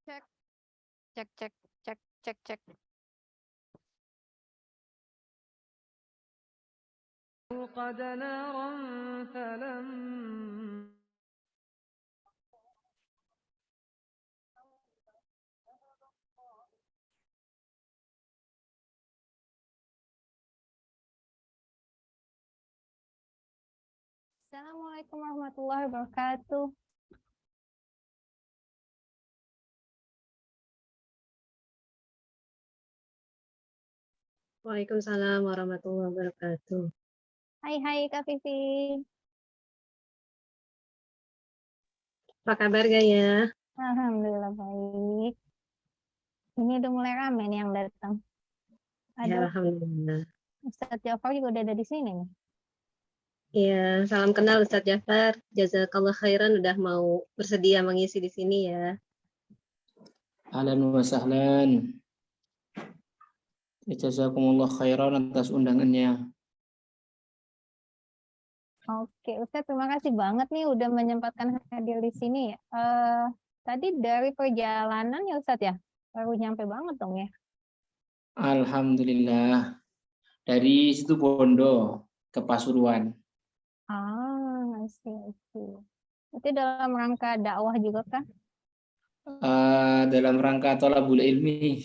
Cek, cek, cek, cek, cek, cek. قد نارا فلم Assalamualaikum warahmatullahi wabarakatuh. Waalaikumsalam warahmatullahi wabarakatuh. Hai Kak Vivi. Apa kabar Gaya? Alhamdulillah baik. Ini udah mulai rame nih yang datang. Ya, Ada alhamdulillah. Ustadz Jafar juga udah ada di sini nih. Iya, salam kenal Ustadz Jafar. Jazakallah khairan udah mau bersedia mengisi di sini ya. Ahlan wa sahlan. Jazakumullah khairan atas undangannya. Oke, Ustadz terima kasih banget nih udah menyempatkan hadir di sini. Tadi dari perjalanan ya Ustadz ya? Baru nyampe banget dong ya? Alhamdulillah. Dari situ Bondo ke Pasuruan. I see. Itu dalam rangka dakwah juga kah? Dalam rangka thalabul ilmi.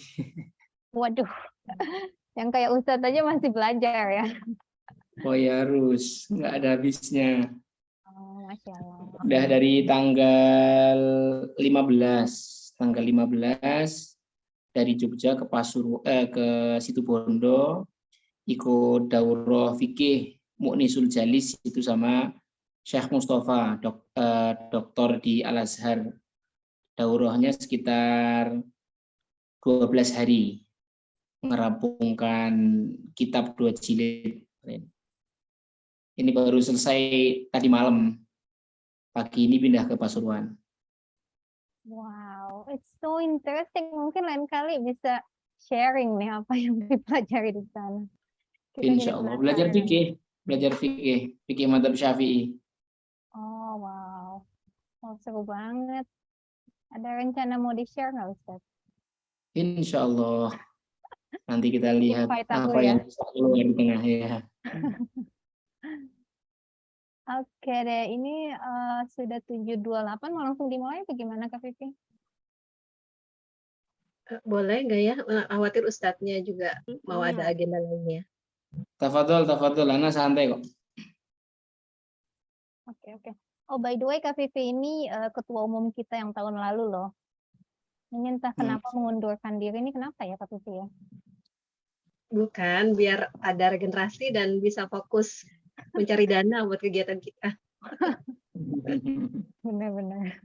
Waduh, yang kayak Ustadz aja masih belajar ya. Oh ya harus, nggak ada habisnya. Oh, Masya Allah. Udah dari tanggal 15 dari Jogja ke ke Situbondo, ikut daurah fikih Mu'nisul Jalis itu sama Syekh Mustafa, doktor di Al-Azhar. Daurahnya sekitar 12 hari, merampungkan kitab 2 jilid. Ini baru selesai tadi malam. Pagi ini pindah ke Pasuruan. Wow, it's so interesting. Mungkin lain kali bisa sharing nih apa yang dipelajari di sana. Kita jadi Insya Allah. Belajar penasaran. fikih madzhab Syafi'i. Oh, wow. Oh, seru banget. Ada rencana mau di-share nggak, Ustaz? Insya Allah. Nanti kita lihat Invite aku apa ya. yang bisa keluar di tengah ya. Oke deh, ini sudah 7.28, mau langsung dimulai atau gimana Kak Vivi? Boleh nggak ya? Khawatir Ustadznya juga mau ada agenda lainnya. Tafadhol, Ana santai kok. Oke. Oh, by the way, Kak Vivi ini ketua umum kita yang tahun lalu loh. Ini entah kenapa mengundurkan diri, ini kenapa ya Kak Vivi ya? Bukan, biar ada regenerasi dan bisa fokus mencari dana buat kegiatan kita. Benar-benar.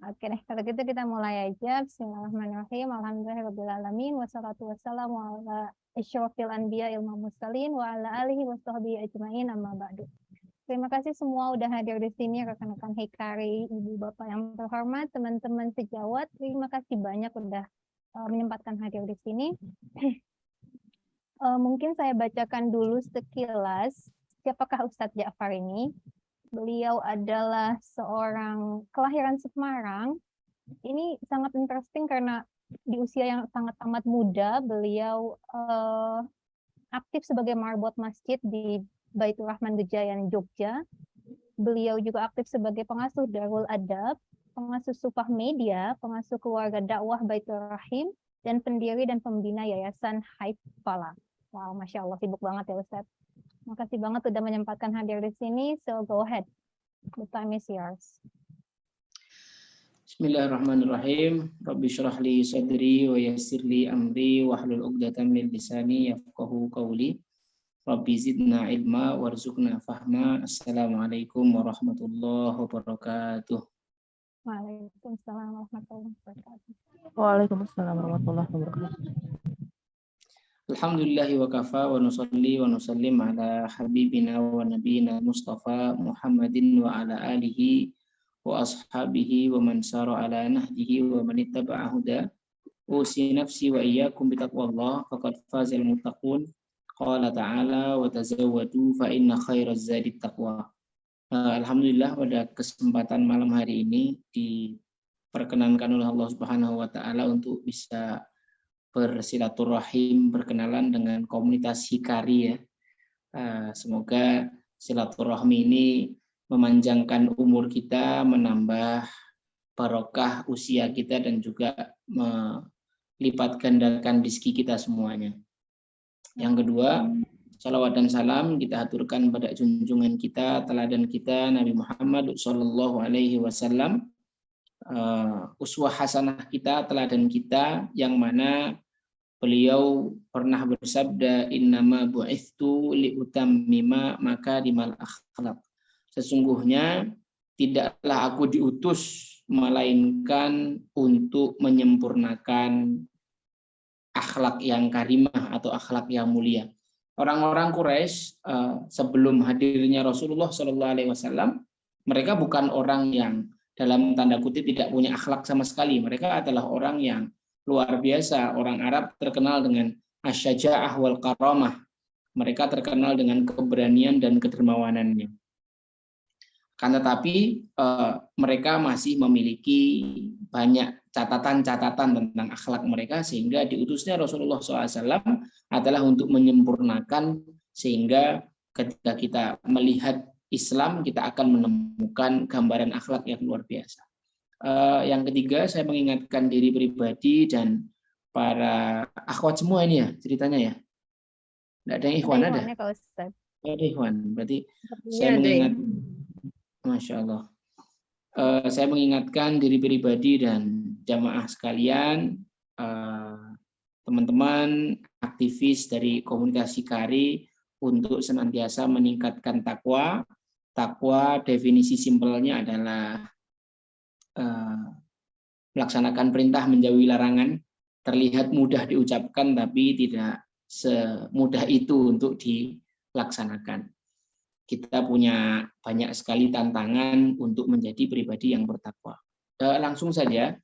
Oke deh, kalau gitu kita mulai aja. Bismillahirrahmanirrahim. Alhamdulillahirrahmanirrahim. Wassalatu wassalamu ala asyrofil anbiya ilmu mursalin wa ala alihi wa sahbihi ajma'in amma ba'du. Terima kasih semua udah hadir di sini, rekan-rekan Hikari, ibu bapak yang terhormat, teman-teman sejawat. Terima kasih banyak udah menyempatkan hadir di sini. Mungkin saya bacakan dulu sekilas siapakah Ustadz Ja'far ini. Beliau adalah seorang kelahiran Semarang. Ini sangat interesting karena di usia yang sangat amat muda, beliau aktif sebagai marbot masjid di Baitur Rahman Gejayan, Jogja. Beliau juga aktif sebagai pengasuh Darul Adab, pengasuh Supah Media, pengasuh keluarga dakwah Baitur Rahim, dan pendiri dan pembina Yayasan Haifala. Wow, Masya Allah, sibuk banget ya Ustadz. Makasih banget udah menyempatkan hadir di sini, so go ahead. The time is yours. Bismillahirrahmanirrahim. Rabbi syrah li sadri wa yassir li amri wahlul 'uqdatam min lisani yafqahu qawli. Rabbi zidna ilma warzuqna fahma. Assalamualaikum warahmatullahi wabarakatuh. Waalaikumsalam warahmatullahi wabarakatuh. Waalaikumsalam warahmatullahi wabarakatuh. Alhamdulillahi wa kafa wa nusalli wa nusallim ala habibina wa nabiyina Mustafa Muhammadin wa ala alihi wa ashabihi wa man sara ala nahjihi wa man ittaba'a huda. Usi nafsi wa iyyakum bi taqwallah faqad fazal muttaqun. Qala ta'ala wa tazawwadu fa inna khairaz zadit taqwa. Alhamdulillah pada kesempatan malam hari ini di diperkenankan oleh Allah Subhanahu wa taala untuk bisa bersilaturahim, berkenalan dengan komunitas Hikari ya. Semoga silaturahmi ini memanjangkan umur kita, menambah barokah usia kita, dan juga melipat gandakan rezeki kita semuanya. Yang kedua, salawat dan salam kita aturkan pada junjungan kita, teladan kita, Nabi Muhammad Shallallahu Alaihi Wasallam, uswah hasanah kita, teladan kita, yang mana beliau pernah bersabda, innama bu'ithtu liutammima makarimal akhlaq. Sesungguhnya tidaklah aku diutus melainkan untuk menyempurnakan akhlak yang karimah atau akhlak yang mulia. Orang-orang Quraisy sebelum hadirnya Rasulullah SAW, mereka bukan orang yang dalam tanda kutip tidak punya akhlak sama sekali. Mereka adalah orang yang luar biasa. Orang Arab terkenal dengan asyaja'ah wal karamah. Mereka terkenal dengan keberanian dan kedermawanannya. Kan tetapi mereka masih memiliki banyak catatan-catatan tentang akhlak mereka, sehingga diutusnya Rasulullah SAW adalah untuk menyempurnakan, sehingga ketika kita melihat Islam kita akan menemukan gambaran akhlak yang luar biasa. Yang ketiga, saya mengingatkan diri pribadi dan para akhwat semua ini ya ceritanya ya. Tidak ada yang ikhwan ada? Ada ikhwan. Berarti saya mengingat, Masya Allah. Saya mengingatkan diri pribadi dan jamaah sekalian, teman-teman aktivis dari komunitas Hikari, untuk senantiasa meningkatkan takwa. Takwa definisi simpelnya adalah melaksanakan perintah, menjauhi larangan. Terlihat mudah diucapkan tapi tidak semudah itu untuk dilaksanakan. Kita punya banyak sekali tantangan untuk menjadi pribadi yang bertakwa. Langsung saja,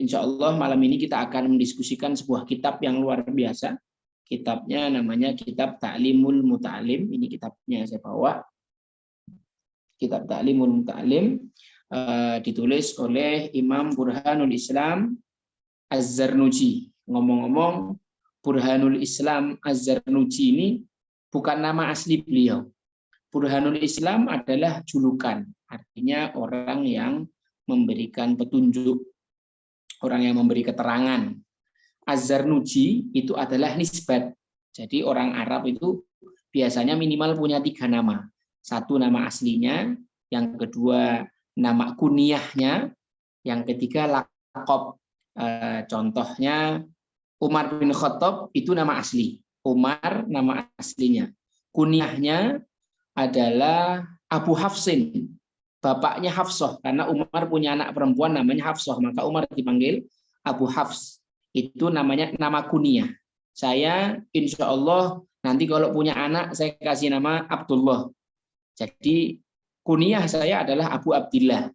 insya Allah malam ini kita akan mendiskusikan sebuah kitab yang luar biasa. Kitabnya namanya Kitab Ta'limul Muta'alim. Ini kitabnya saya bawa. Kitab Ta'limul Muta'alim, ditulis oleh Imam Burhanul Islam Az-Zarnuji. Ngomong-ngomong, Burhanul Islam Az-Zarnuji ini bukan nama asli beliau. Burhanul Islam adalah julukan, artinya orang yang memberikan petunjuk, orang yang memberi keterangan. Az-Zarnuji itu adalah nisbat. Jadi orang Arab itu biasanya minimal punya 3 nama. 1 nama aslinya, yang kedua nama kunyahnya, yang ketiga laqab. Contohnya Umar bin Khattab itu nama asli. Umar nama aslinya. Kunyahnya adalah Abu Hafsin, bapaknya Hafsah, karena Umar punya anak perempuan namanya Hafsah, maka Umar dipanggil Abu Hafs. Itu namanya nama kunyah. Saya insya Allah nanti kalau punya anak saya kasih nama Abdullah. Jadi kunyah saya adalah Abu Abdillah.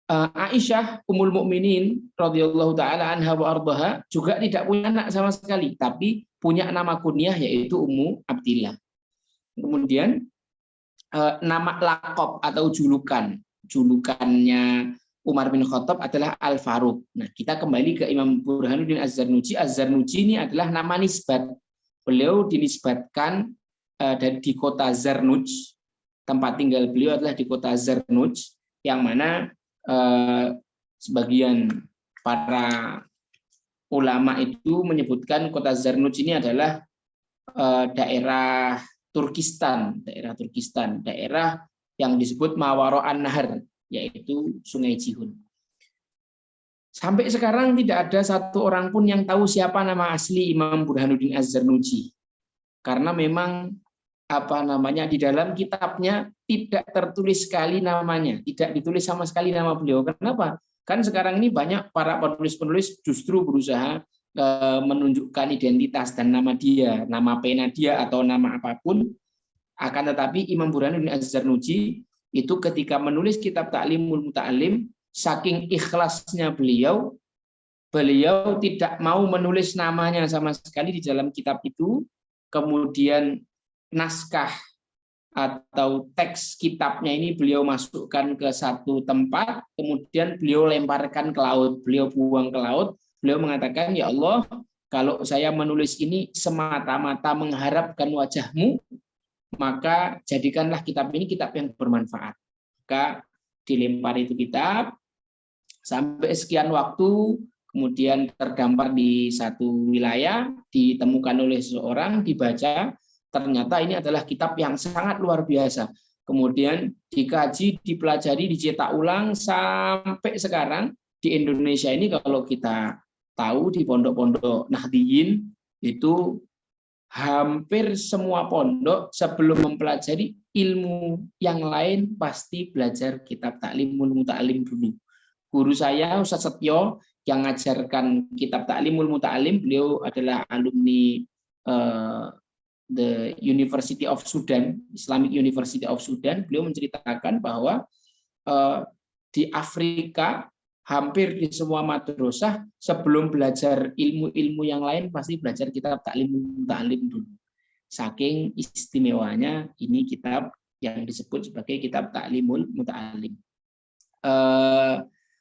Aisyah Ummul Mukminin radhiyallahu taala anha wa ardhaha juga tidak punya anak sama sekali, tapi punya nama kunyah yaitu Ummu Abdillah. Kemudian nama laqab atau julukannya Umar bin Khattab adalah Al-Faruq. Nah, kita kembali ke Imam Burhanuddin Az-Zarnuji. Az-Zarnuji ini adalah nama nisbat. Beliau dinisbatkan di kota Zarnuj. Tempat tinggal beliau adalah di kota Zarnuj, yang mana sebagian para ulama itu menyebutkan kota Zarnuj ini adalah daerah Turkistan, daerah yang disebut Mawaro'an Nahar, yaitu Sungai Jihun. Sampai sekarang tidak ada satu orang pun yang tahu siapa nama asli Imam Burhanuddin Az-Zarnuji, karena memang di dalam kitabnya tidak tertulis sekali namanya, tidak ditulis sama sekali nama beliau. Kenapa? Kan sekarang ini banyak para penulis-penulis justru berusaha menunjukkan identitas dan nama dia, nama pena dia atau nama apapun. Akan tetapi Imam Burhanuddin Az-Zarnuji itu ketika menulis kitab Ta'limul Muta'alim, saking ikhlasnya beliau tidak mau menulis namanya sama sekali di dalam kitab itu. Kemudian naskah atau teks kitabnya ini beliau masukkan ke satu tempat, kemudian beliau lemparkan ke laut, beliau buang ke laut, beliau mengatakan, ya Allah, kalau saya menulis ini semata-mata mengharapkan wajahmu, maka jadikanlah kitab ini kitab yang bermanfaat. Maka dilempar itu kitab, sampai sekian waktu, kemudian terdampar di satu wilayah, ditemukan oleh seseorang, dibaca, ternyata ini adalah kitab yang sangat luar biasa. Kemudian dikaji, dipelajari, dicetak ulang sampai sekarang di Indonesia ini kalau kita tahu di pondok-pondok Nahdliyin itu hampir semua pondok sebelum mempelajari ilmu yang lain pasti belajar kitab Ta'limul Muta'alim dulu. Guru saya Ustaz Setyo yang mengajarkan kitab Ta'limul Muta'alim, beliau adalah alumni the University of Sudan, Islamic University of Sudan. Beliau menceritakan bahwa di Afrika hampir di semua madrasah sebelum belajar ilmu-ilmu yang lain pasti belajar kitab Ta'limul Muta'alim dulu. Saking istimewanya ini kitab yang disebut sebagai kitab Ta'limul Muta'alim.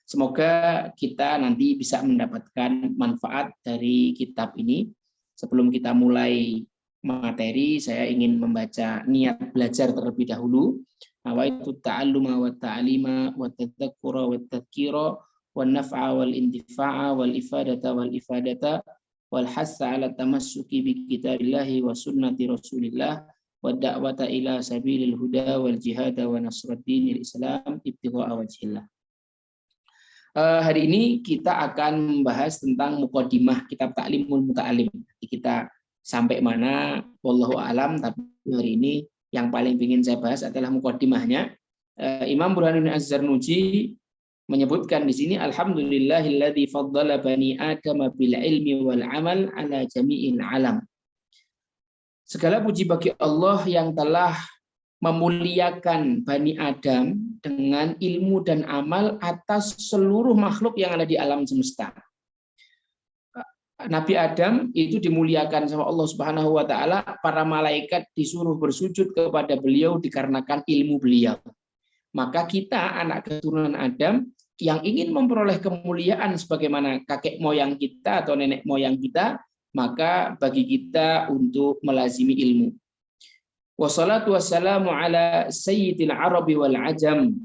Semoga kita nanti bisa mendapatkan manfaat dari kitab ini. Sebelum kita mulai materi, saya ingin membaca niat belajar terlebih dahulu. Nawaitu ta'alluma wa ta'lima wa tadzakkura wa tadhkira wa naf'a wal intifa'a wal ifadata wal hassa 'ala tamassuki bi kitabillahi wa sunnati Rasulillah wa da'wata ila sabilil huda wal jihad wa nasrad dinil Islam ibtigha'a wajhillah. Hari ini kita akan membahas tentang muqaddimah kitab Ta'limul Muta'alim. Kita sampai mana wallahu alam, tapi hari ini yang paling ingin saya bahas adalah muqaddimahnya. Imam Burhanuddin Az-Zarnuji menyebutkan di sini, alhamdulillahilladzi faddala bani Adam bil ilmi wal amal ala jami'il alam. Segala puji bagi Allah yang telah memuliakan Bani Adam dengan ilmu dan amal atas seluruh makhluk yang ada di alam semesta. Nabi Adam itu dimuliakan sama Allah Subhanahu wa taala, para malaikat disuruh bersujud kepada beliau dikarenakan ilmu beliau. Maka kita anak keturunan Adam yang ingin memperoleh kemuliaan sebagaimana kakek moyang kita atau nenek moyang kita, maka bagi kita untuk melazimi ilmu. Wassalatu wassalamu ala sayyidil arabi wal ajam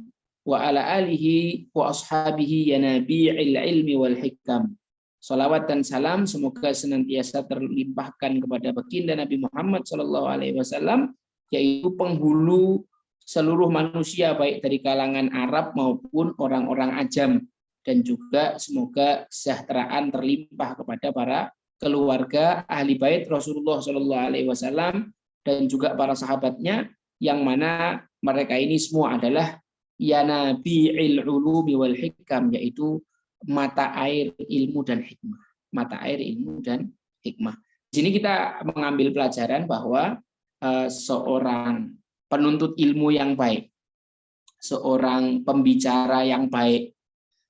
wa ala alihi wa ashabihi ya nabi'il ilmi wal hikam. Salawat dan salam semoga senantiasa terlimpahkan kepada baginda Nabi Muhammad SAW, yaitu penghulu seluruh manusia baik dari kalangan Arab maupun orang-orang ajam, dan juga semoga kesejahteraan terlimpah kepada para keluarga ahli bait Rasulullah SAW dan juga para sahabatnya, yang mana mereka ini semua adalah ya nabi'il ulumi wal hikam, yaitu mata air ilmu dan hikmah. Mata air ilmu dan hikmah. Di sini kita mengambil pelajaran bahwa seorang penuntut ilmu yang baik, seorang pembicara yang baik,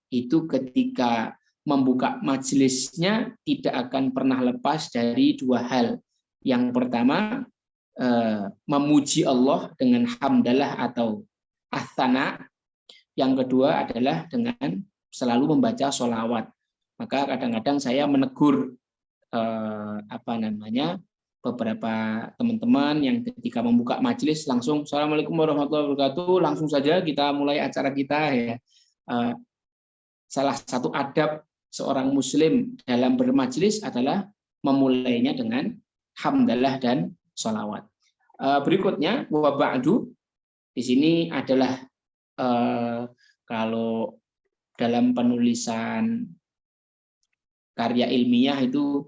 itu ketika membuka majelisnya tidak akan pernah lepas dari dua hal. Yang pertama, memuji Allah dengan hamdalah atau athana. Yang kedua adalah dengan selalu membaca sholawat. Maka kadang-kadang saya menegur beberapa teman-teman yang ketika membuka majelis langsung Assalamualaikum warahmatullahi wabarakatuh, langsung saja kita mulai acara kita ya. Salah satu adab seorang muslim dalam bermajelis adalah memulainya dengan hamdalah dan sholawat. Berikutnya wa ba'du, di sini adalah kalau dalam penulisan karya ilmiah itu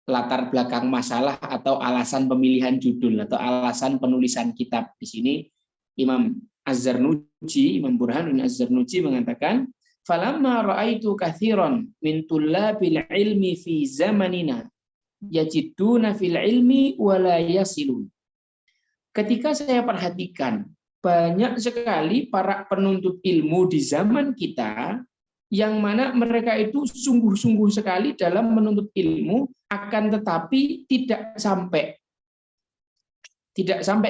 latar belakang masalah atau alasan pemilihan judul atau alasan penulisan kitab. Di sini Imam Az-Zarnuji, Imam Burhanuddin Az-Zarnuji mengatakan, falamma ra'aitu katsiran min tullabil ilmi fi zamanina yajiduna fil ilmi wa la yasilun. Ketika saya perhatikan banyak sekali para penuntut ilmu di zaman kita yang mana mereka itu sungguh-sungguh sekali dalam menuntut ilmu, akan tetapi tidak sampai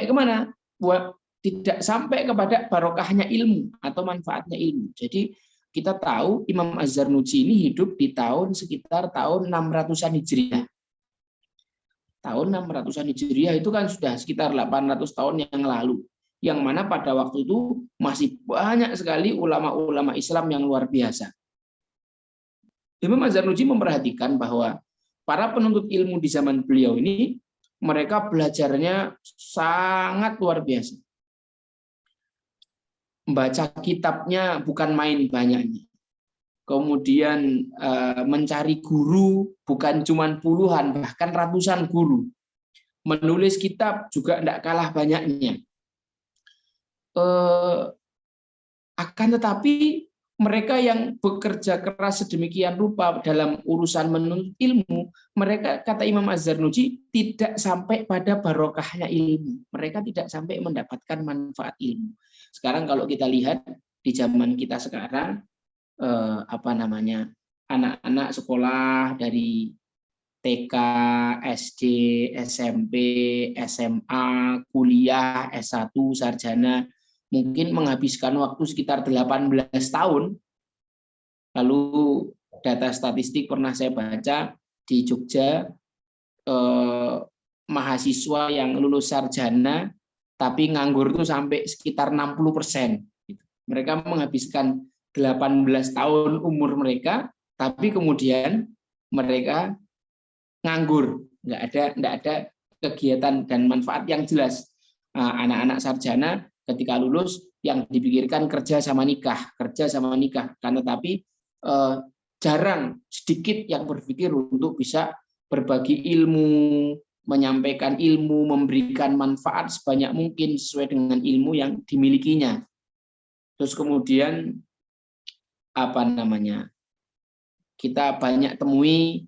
kemana? tidak sampai kepada barokahnya ilmu atau manfaatnya ilmu. Jadi kita tahu Imam Az-Zarnuji ini hidup di tahun sekitar tahun 600-an Hijriah. Tahun 600-an Hijriah itu kan sudah sekitar 800 tahun yang lalu. Yang mana pada waktu itu masih banyak sekali ulama-ulama Islam yang luar biasa. Imam Az-Zarnuji memperhatikan bahwa para penuntut ilmu di zaman beliau ini, mereka belajarnya sangat luar biasa. Membaca kitabnya bukan main banyaknya. Kemudian mencari guru bukan cuma puluhan, bahkan ratusan guru. Menulis kitab juga tidak kalah banyaknya. Akan tetapi mereka yang bekerja keras sedemikian rupa dalam urusan menuntut ilmu, mereka, kata Imam Az-Zarnuji, tidak sampai pada barokahnya ilmu. Mereka tidak sampai mendapatkan manfaat ilmu. Sekarang kalau kita lihat di zaman kita sekarang, anak-anak sekolah dari TK, SD, SMP, SMA, kuliah, S1, sarjana, mungkin menghabiskan waktu sekitar 18 tahun. Lalu data statistik pernah saya baca di Jogja, mahasiswa yang lulus sarjana tapi nganggur itu sampai sekitar 60%. Mereka menghabiskan 18 tahun umur mereka, tapi kemudian mereka nganggur, nggak ada kegiatan dan manfaat yang jelas. Anak-anak sarjana ketika lulus yang dipikirkan kerja sama nikah. Kan tetapi jarang, sedikit yang berpikir untuk bisa berbagi ilmu, menyampaikan ilmu, memberikan manfaat sebanyak mungkin sesuai dengan ilmu yang dimilikinya. Terus kemudian kita banyak temui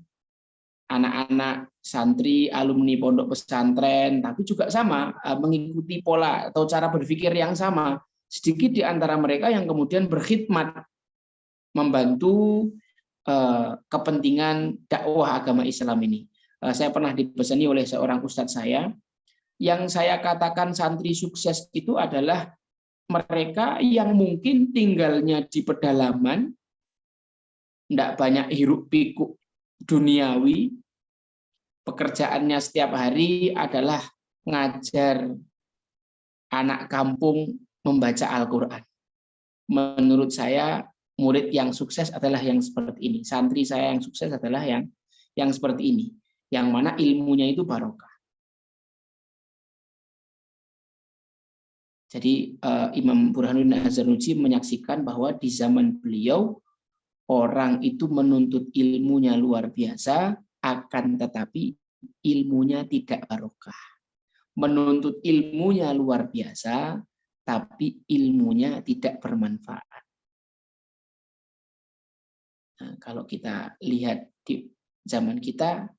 anak-anak santri, alumni pondok pesantren, tapi juga sama, mengikuti pola atau cara berpikir yang sama. Sedikit di antara mereka yang kemudian berkhidmat, membantu kepentingan dakwah agama Islam ini. Saya pernah dipesani oleh seorang ustadz saya, yang saya katakan santri sukses itu adalah mereka yang mungkin tinggalnya di pedalaman, tidak banyak hiruk pikuk duniawi, pekerjaannya setiap hari adalah ngajar anak kampung membaca Al-Quran. Menurut saya, murid yang sukses adalah yang seperti ini. Santri saya yang sukses adalah yang seperti ini, yang mana ilmunya itu barokah. Jadi Imam Burhanuddin Az-Zarnuji menyaksikan bahwa di zaman beliau orang itu menuntut ilmunya luar biasa, akan tetapi ilmunya tidak barokah. Menuntut ilmunya luar biasa, tapi ilmunya tidak bermanfaat. Nah, kalau kita lihat di zaman kita,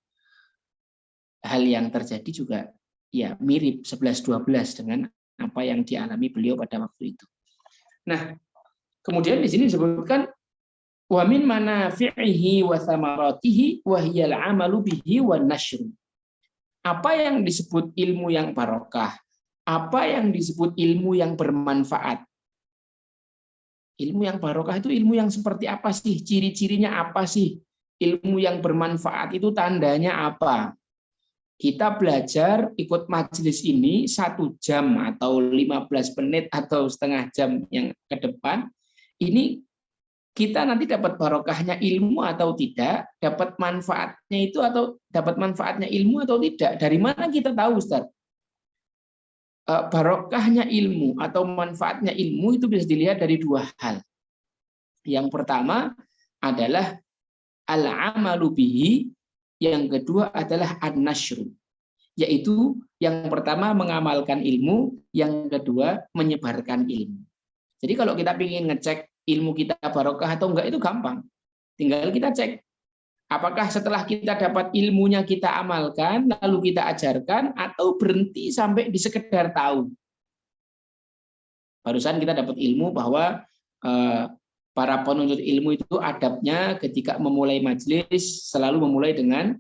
hal yang terjadi juga ya mirip 11-12 dengan apa yang dialami beliau pada waktu itu. Nah, kemudian di sini disebutkan wa min manafi'ihi wa thamaratihi wa hiyal 'amalu bihi wan nashr. Apa yang disebut ilmu yang barokah? Apa yang disebut ilmu yang bermanfaat? Ilmu yang barokah itu ilmu yang seperti apa sih? Ciri-cirinya apa sih? Ilmu yang bermanfaat itu tandanya apa? Kita belajar ikut majelis ini 1 jam atau 15 menit atau setengah jam yang ke depan, ini kita nanti dapat barokahnya ilmu atau tidak, dapat manfaatnya itu atau dapat manfaatnya ilmu atau tidak. Dari mana kita tahu, Ustaz? Barokahnya ilmu atau manfaatnya ilmu itu bisa dilihat dari 2 hal. Yang pertama adalah al-amalu bihi, yang kedua adalah an-nasyru, yaitu yang pertama mengamalkan ilmu, yang kedua menyebarkan ilmu. Jadi kalau kita ingin ngecek ilmu kita barokah atau enggak itu gampang. Tinggal kita cek apakah setelah kita dapat ilmunya kita amalkan, lalu kita ajarkan, atau berhenti sampai di sekedar tahu. Barusan kita dapat ilmu bahwa para penuntut ilmu itu adabnya ketika memulai majelis selalu memulai dengan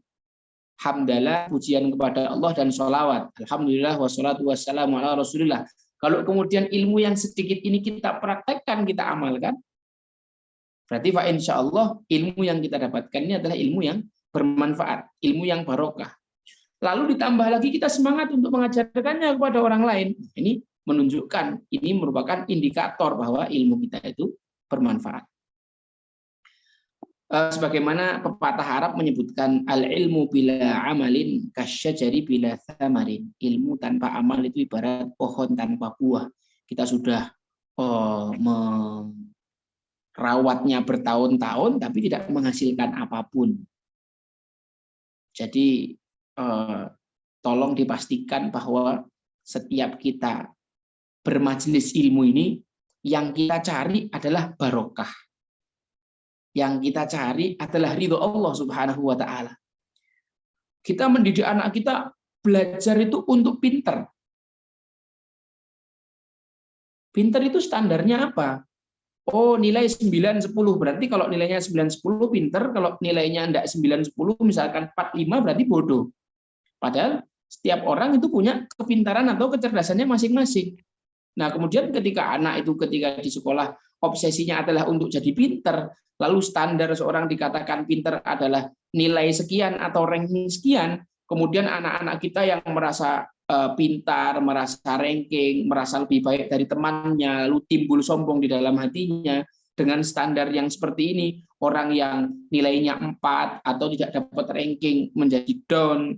hamdalah, pujian kepada Allah dan sholawat. Alhamdulillah wassalatu wassalamu ala Rasulillah. Kalau kemudian ilmu yang sedikit ini kita praktekkan, kita amalkan, berarti fa insya Allah ilmu yang kita dapatkan ini adalah ilmu yang bermanfaat, ilmu yang barokah. Lalu ditambah lagi kita semangat untuk mengajarkannya kepada orang lain. Ini menunjukkan, ini merupakan indikator bahwa ilmu kita itu bermanfaat. Sebagaimana pepatah Arab menyebutkan al-ilmu bila amalin kasyajari bila thamarin. Ilmu tanpa amal itu ibarat pohon tanpa buah. Kita sudah merawatnya bertahun-tahun tapi tidak menghasilkan apapun. Jadi tolong dipastikan bahwa setiap kita bermajelis ilmu ini yang kita cari adalah barokah. Yang kita cari adalah ridho Allah Subhanahu wa taala. Kita mendidik anak kita belajar itu untuk pinter. Pinter itu standarnya apa? Oh, nilai 9, 10. Berarti kalau nilainya 9, 10 pinter, kalau nilainya enggak 9, 10 misalkan 4, 5 berarti bodoh. Padahal setiap orang itu punya kepintaran atau kecerdasannya masing-masing. Nah, kemudian ketika anak itu ketika di sekolah obsesinya adalah untuk jadi pinter, lalu standar seorang dikatakan pinter adalah nilai sekian atau ranking sekian, kemudian anak-anak kita yang merasa pintar, merasa ranking, merasa lebih baik dari temannya, lalu timbul sombong di dalam hatinya dengan standar yang seperti ini, orang yang nilainya 4 atau tidak dapat ranking menjadi down,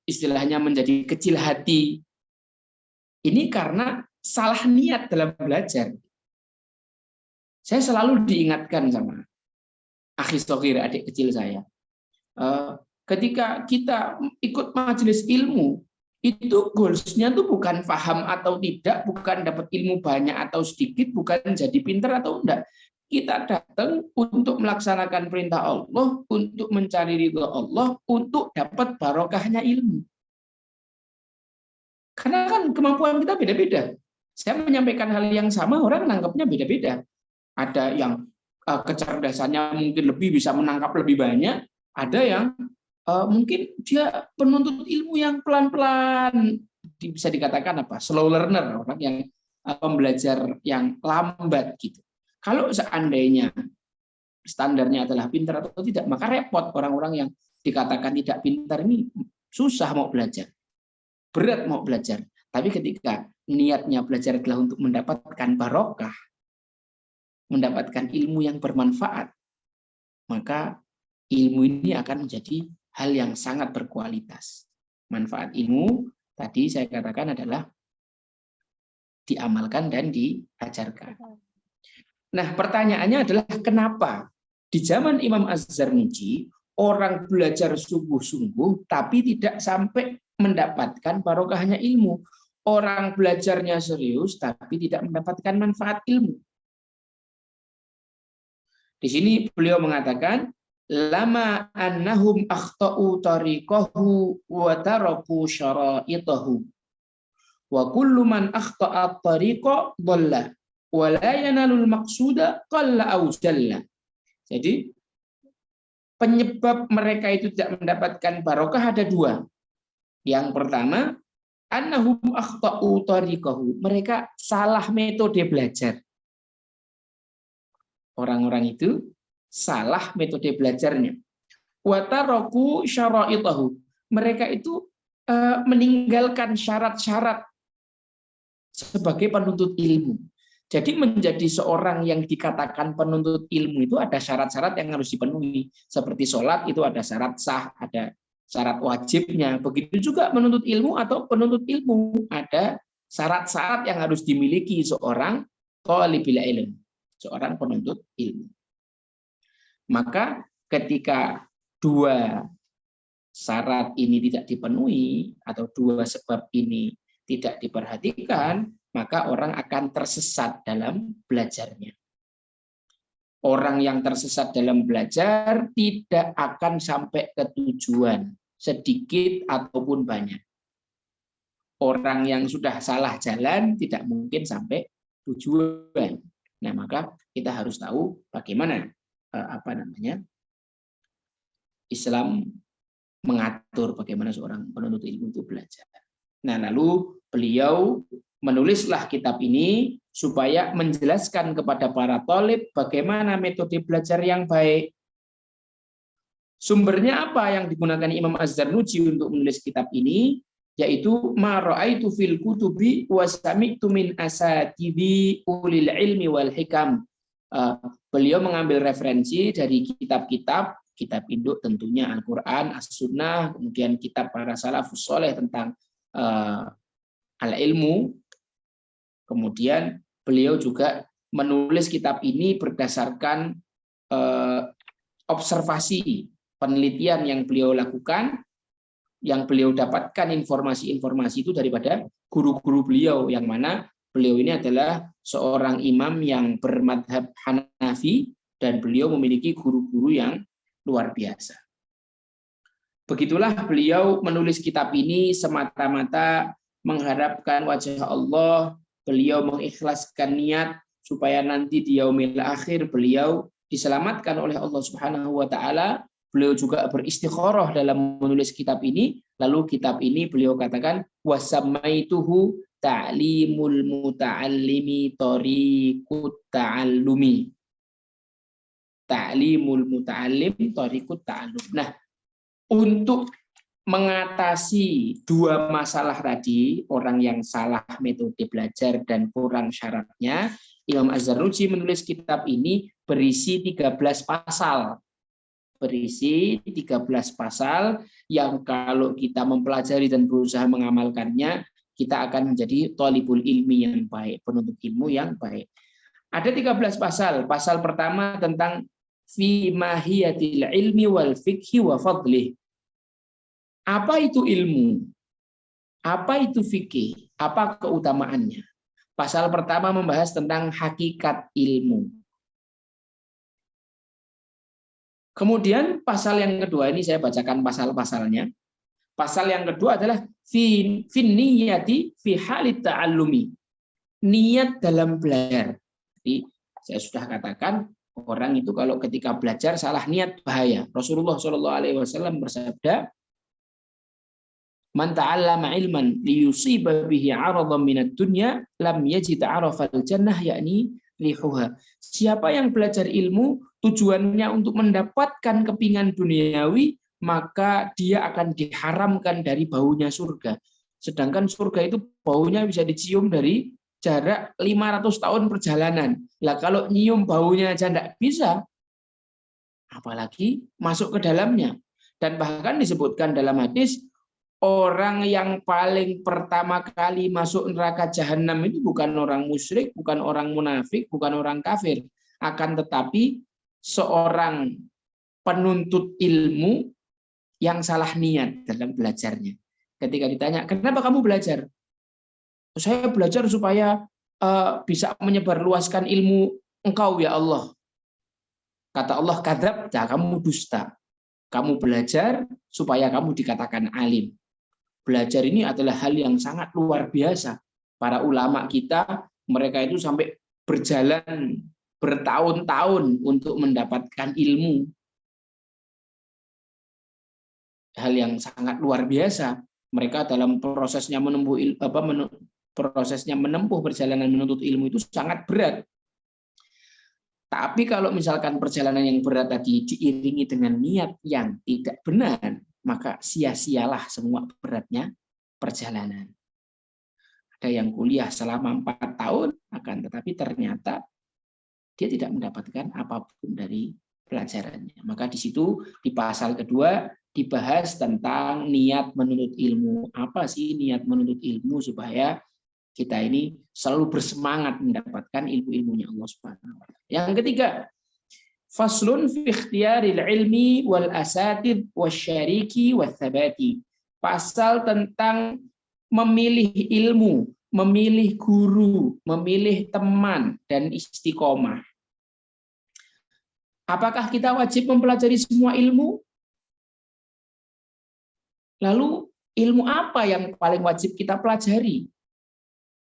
istilahnya menjadi kecil hati. Ini karena salah niat dalam belajar. Saya selalu diingatkan sama akhi shogir, adik kecil saya. Ketika kita ikut majelis ilmu, itu goalsnya tuh bukan paham atau tidak, bukan dapat ilmu banyak atau sedikit, bukan jadi pintar atau enggak. Kita datang untuk melaksanakan perintah Allah, untuk mencari ridho Allah, untuk dapat barokahnya ilmu. Karena kan kemampuan kita beda-beda. Saya menyampaikan hal yang sama, orang menangkapnya beda-beda. Ada yang kecerdasannya mungkin lebih bisa menangkap lebih banyak, ada yang mungkin dia penuntut ilmu yang pelan-pelan, bisa dikatakan apa? Slow learner, orang yang pembelajar yang lambat gitu. Kalau seandainya standarnya adalah pintar atau tidak, maka repot orang-orang yang dikatakan tidak pintar ini, susah mau belajar. Berat mau belajar, tapi ketika niatnya belajar adalah untuk mendapatkan barokah, mendapatkan ilmu yang bermanfaat, maka ilmu ini akan menjadi hal yang sangat berkualitas. Manfaat ilmu tadi saya katakan adalah diamalkan dan diajarkan. Nah, pertanyaannya adalah kenapa di zaman Imam Az-Zarnuji orang belajar sungguh-sungguh tapi tidak sampai mendapatkan barokahnya ilmu. Orang belajarnya serius tapi tidak mendapatkan manfaat ilmu. Di sini beliau mengatakan lama annahum akhta'u tariqahu wa taraku syara'itahu wa kullu man akhta'a tariqa dhalla wa la yanalul maqsuda qalla aw jalla. Jadi penyebab mereka itu tidak mendapatkan barokah ada dua. Yang pertama, annahum akhta'u tariqahu, mereka salah metode belajar. Orang-orang itu salah metode belajarnya. Wa taraku syara'itahu, mereka itu meninggalkan syarat-syarat sebagai penuntut ilmu. Jadi menjadi seorang yang dikatakan penuntut ilmu itu ada syarat-syarat yang harus dipenuhi. Seperti sholat itu ada syarat sah, ada syarat wajibnya. Begitu juga menuntut ilmu atau penuntut ilmu. Ada syarat-syarat yang harus dimiliki seorang thalibil ilm, seorang penuntut ilmu. Maka ketika dua syarat ini tidak dipenuhi atau dua sebab ini tidak diperhatikan, maka orang akan tersesat dalam belajarnya. Orang yang tersesat dalam belajar tidak akan sampai ke tujuan, sedikit ataupun banyak. Orang yang sudah salah jalan tidak mungkin sampai tujuan. Nah, maka kita harus tahu bagaimana Islam mengatur bagaimana seorang penuntut ilmu itu belajar. Nah, lalu beliau menulislah kitab ini supaya menjelaskan kepada para thalib bagaimana metode belajar yang baik. Sumbernya apa yang digunakan Imam Az-Zarnuji untuk menulis kitab ini? Yaitu ma ra'aitu fil kutubi wa sami'tu min asatibi ulil ilmi wal hikam. Beliau mengambil referensi dari kitab-kitab, kitab induk tentunya Al-Quran, As-Sunnah, kemudian kitab para salafus soleh tentang al-ilmu. Kemudian beliau juga menulis kitab ini berdasarkan observasi, penelitian yang beliau lakukan, yang beliau dapatkan informasi-informasi itu daripada guru-guru beliau, yang mana beliau ini adalah seorang imam yang bermadhab Hanafi dan beliau memiliki guru-guru yang luar biasa. Begitulah beliau menulis kitab ini semata-mata mengharapkan wajah Allah, beliau mengikhlaskan niat supaya nanti di yaumil akhir beliau diselamatkan oleh Allah Subhanahu wa taala. Beliau juga beristikharah dalam menulis kitab ini. Lalu kitab ini beliau katakan wasamaituhu ta'limul muta'allimi tariqut ta'allumi. Ta'limul muta'allim tariqut ta'allum. Nah, untuk mengatasi dua masalah tadi, orang yang salah metode belajar dan kurang syaratnya, Imam Az-Zarnuji menulis kitab ini berisi 13 pasal. Berisi 13 pasal yang kalau kita mempelajari dan berusaha mengamalkannya, kita akan menjadi thalibul ilmi yang baik, penuntut ilmu yang baik. Ada 13 pasal. Pasal pertama tentang fi mahiyatil ilmi wal fikhi wa fadlih. Apa itu ilmu? Apa itu fikih? Apa keutamaannya? Pasal pertama membahas tentang hakikat ilmu. Kemudian pasal yang kedua, ini saya bacakan pasal-pasalnya. Pasal yang kedua adalah fi niyati fi halit ta'allumi. Niat dalam belajar. Jadi saya sudah katakan orang itu kalau ketika belajar salah niat bahaya. Rasulullah SAW bersabda, man ta'allama ilman liyusiba bihi 'aradan minad dunya lam yajid 'arafal jannah, yakni rihuha. Siapa yang belajar ilmu tujuannya untuk mendapatkan kepingan duniawi, maka dia akan diharamkan dari baunya surga. Sedangkan surga itu baunya bisa dicium dari jarak 500 tahun perjalanan. Lah kalau nyium baunya aja enggak bisa, apalagi masuk ke dalamnya. Dan bahkan disebutkan dalam hadis, orang yang paling pertama kali masuk neraka jahanam itu bukan orang musyrik, bukan orang munafik, bukan orang kafir. Akan tetapi seorang penuntut ilmu yang salah niat dalam belajarnya. Ketika ditanya, kenapa kamu belajar? Saya belajar supaya bisa menyebarluaskan ilmu Engkau ya Allah. Kata Allah, kadzabta, kamu dusta. Kamu belajar supaya kamu dikatakan alim. Belajar ini adalah hal yang sangat luar biasa. Para ulama kita, mereka itu sampai berjalan bertahun-tahun untuk mendapatkan ilmu. Hal yang sangat luar biasa. Mereka dalam prosesnya menempuh perjalanan menuntut ilmu itu sangat berat. Tapi kalau misalkan perjalanan yang berat tadi diiringi dengan niat yang tidak benar, maka sia-sialah semua beratnya perjalanan. Ada yang kuliah selama 4 tahun, akan tetapi ternyata dia tidak mendapatkan apapun dari pelajarannya. Maka di situ di pasal kedua dibahas tentang niat menuntut ilmu. Apa sih niat menuntut ilmu supaya kita ini selalu bersemangat mendapatkan ilmu-ilmunya Allah Subhanahu wa taala. Yang ketiga, faslun fi ikhtiyaril ilmi wal asatid wasyariki wathabati. Pasal tentang memilih ilmu, memilih guru, memilih teman, dan istiqomah. Apakah kita wajib mempelajari semua ilmu? Lalu ilmu apa yang paling wajib kita pelajari?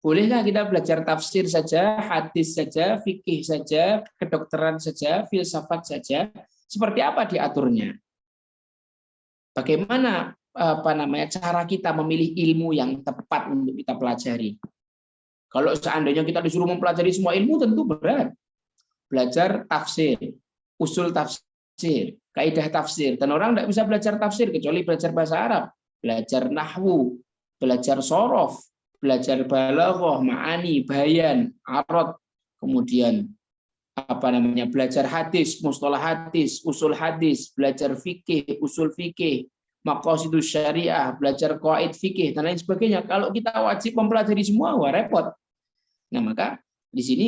Bolehkah kita belajar tafsir saja, hadis saja, fikih saja, kedokteran saja, filsafat saja? Seperti apa diaturnya? Bagaimana cara kita memilih ilmu yang tepat untuk kita pelajari. Kalau seandainya kita disuruh mempelajari semua ilmu tentu berat. Belajar tafsir, usul tafsir, kaidah tafsir. Dan orang tidak bisa belajar tafsir kecuali belajar bahasa Arab, belajar nahwu, belajar sorof, belajar balaghah, ma'ani, bayan, arad, kemudian belajar hadis, mustalah hadis, usul hadis, belajar fikih, usul fikih, maqasidus syariah, belajar qawaid fikih dan lain sebagainya. Kalau kita wajib mempelajari semua, wah repot. Nah, maka di sini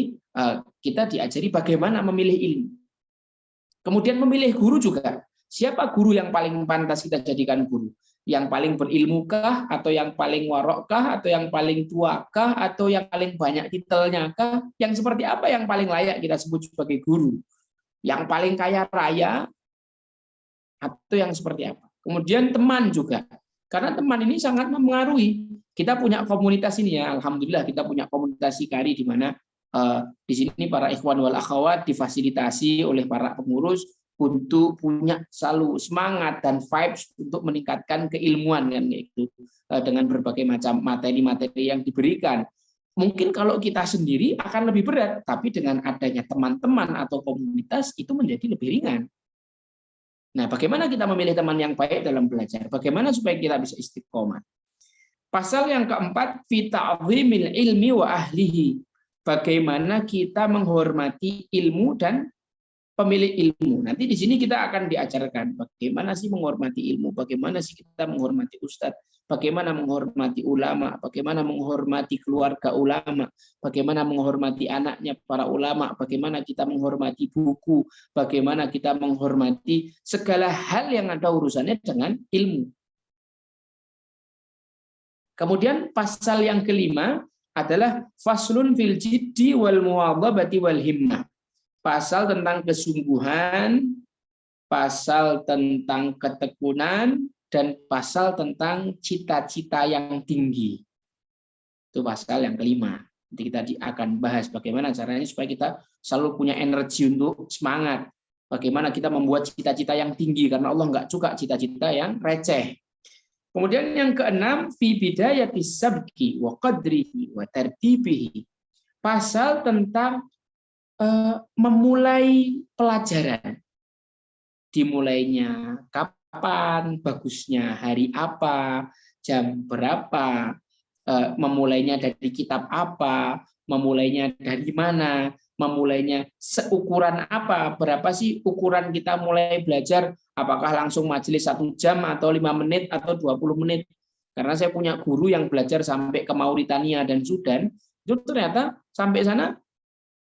kita diajari bagaimana memilih ilmu. Kemudian memilih guru juga. Siapa guru yang paling pantas kita jadikan guru? Yang paling berilmukah, atau yang paling warokkah, atau yang paling tuakah, atau yang paling banyak titelnya kah? Yang seperti apa yang paling layak kita sebut sebagai guru? Yang paling kaya raya, atau yang seperti apa? Kemudian teman juga. Karena teman ini sangat mempengaruhi. Kita punya komunitas ini ya, alhamdulillah kita punya komunitas Sikari di mana di sini para ikhwan wal akhwat difasilitasi oleh para pengurus untuk punya selalu semangat dan vibes untuk meningkatkan keilmuan kan gitu, dengan berbagai macam materi-materi yang diberikan. Mungkin kalau kita sendiri akan lebih berat, tapi dengan adanya teman-teman atau komunitas itu menjadi lebih ringan. Nah, bagaimana kita memilih teman yang baik dalam belajar? Bagaimana supaya kita bisa istiqomah? Pasal yang keempat, fi ta'zimil ilmi wa ahlihi. Bagaimana kita menghormati ilmu dan pemilik ilmu. Nanti di sini kita akan diajarkan bagaimana sih menghormati ilmu, bagaimana sih kita menghormati ustadz, bagaimana menghormati ulama, bagaimana menghormati keluarga ulama, bagaimana menghormati anaknya para ulama, bagaimana kita menghormati buku, bagaimana kita menghormati segala hal yang ada urusannya dengan ilmu. Kemudian pasal yang kelima adalah faslun fil jiddi wal muwadhabati wal himmah. Pasal tentang kesungguhan, pasal tentang ketekunan, dan pasal tentang cita-cita yang tinggi. Itu pasal yang kelima. Nanti kita akan bahas bagaimana caranya supaya kita selalu punya energi untuk semangat. Bagaimana kita membuat cita-cita yang tinggi, karena Allah nggak suka cita-cita yang receh. Kemudian yang keenam, fi bidayatis sabqi wa qadrihi wa tartibihi. Pasal tentang memulai pelajaran. Dimulainya kapan, bagusnya hari apa, jam berapa, memulainya dari kitab apa, memulainya dari mana, memulainya seukuran apa, berapa sih ukuran kita mulai belajar, apakah langsung majelis 1 jam atau 5 menit atau 20 menit. Karena saya punya guru yang belajar sampai ke Mauritania dan Sudan, itu ternyata sampai sana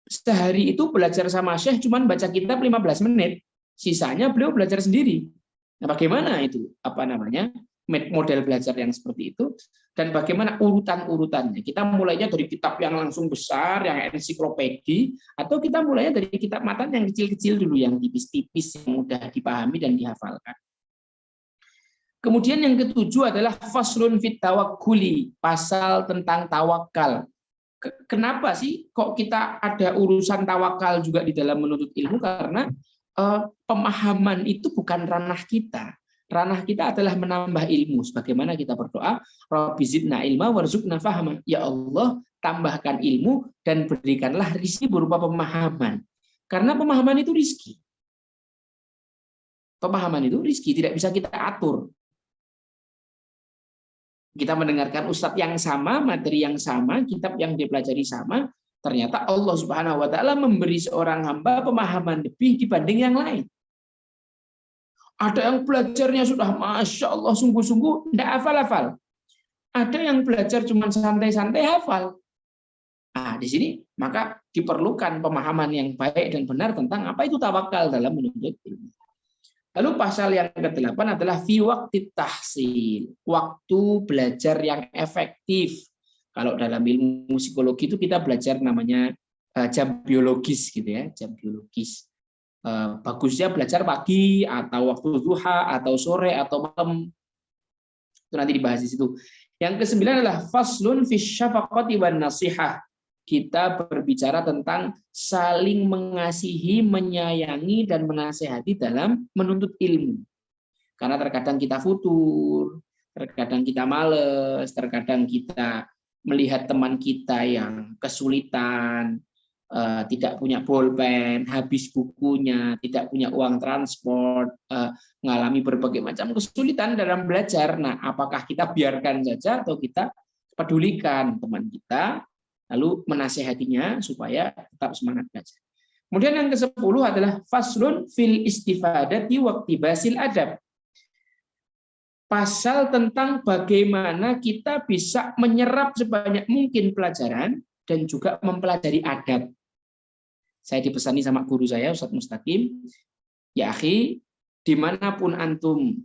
sehari itu belajar sama Syekh cuman baca kitab 15 menit. Sisanya beliau belajar sendiri. Nah, bagaimana itu? Model belajar yang seperti itu, dan bagaimana urutan-urutannya. Kita mulainya dari kitab yang langsung besar, yang ensiklopedi, atau kita mulainya dari kitab matan yang kecil-kecil dulu, yang tipis-tipis, yang mudah dipahami dan dihafalkan. Kemudian yang ketujuh adalah faslun fit tawakkuli, pasal tentang tawakal. Kenapa sih kok kita ada urusan tawakal juga di dalam menuntut ilmu? Karena pemahaman itu bukan ranah kita. Ranah kita adalah menambah ilmu. Sebagaimana kita berdoa, Rabbi zidna ilma warzuqna fahma. Ya Allah, tambahkan ilmu dan berikanlah rizki berupa pemahaman. Karena pemahaman itu rizki. Pemahaman itu rizki, tidak bisa kita atur. Kita mendengarkan ustadz yang sama, materi yang sama, kitab yang dipelajari sama, ternyata Allah Subhanahu wa taala memberi seorang hamba pemahaman lebih dibanding yang lain. Ada yang belajarnya sudah Masya Allah sungguh-sungguh tidak hafal-hafal. Ada yang belajar cuma santai-santai hafal. Nah, di sini maka diperlukan pemahaman yang baik dan benar tentang apa itu tawakal dalam menuntut ilmu. Lalu pasal yang ke-8 adalah fi waqti tahsil, waktu belajar yang efektif. Kalau dalam ilmu psikologi itu kita belajar namanya jam biologis gitu ya, jam biologis. Bagusnya belajar pagi atau waktu duha atau sore atau malam. Itu nanti dibahas di situ. Yang ke-9 adalah faslun fi syafaqati wan nasihah. Kita berbicara tentang saling mengasihi, menyayangi, dan menasehati dalam menuntut ilmu. Karena terkadang kita futur, Terkadang kita males, terkadang kita melihat teman kita yang kesulitan, tidak punya bolpen, habis bukunya, tidak punya uang transport, mengalami berbagai macam kesulitan dalam belajar. Nah, apakah kita biarkan saja atau kita pedulikan teman kita, lalu menasehatinya supaya tetap semangat belajar. Kemudian yang ke-10 adalah faslun fil istifadati waqtibasil adab. Pasal tentang bagaimana kita bisa menyerap sebanyak mungkin pelajaran dan juga mempelajari adab. Saya dipesani sama guru saya, Ustadz Mustaqim, ya akhi, dimanapun antum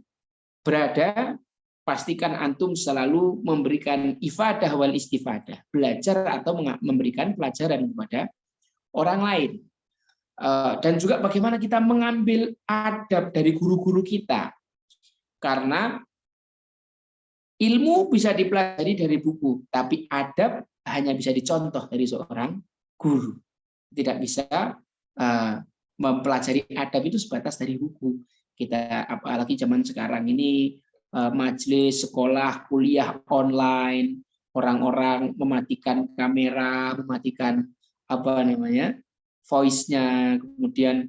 berada, pastikan antum selalu memberikan ifadah wal istifadah, belajar atau memberikan pelajaran kepada orang lain. Dan juga bagaimana kita mengambil adab dari guru-guru kita. Karena ilmu bisa dipelajari dari buku, tapi adab hanya bisa dicontoh dari seorang guru. Tidak bisa mempelajari adab itu sebatas dari buku. Kita apalagi zaman sekarang ini majelis, sekolah, kuliah online, orang-orang mematikan kamera, mematikan voice-nya, kemudian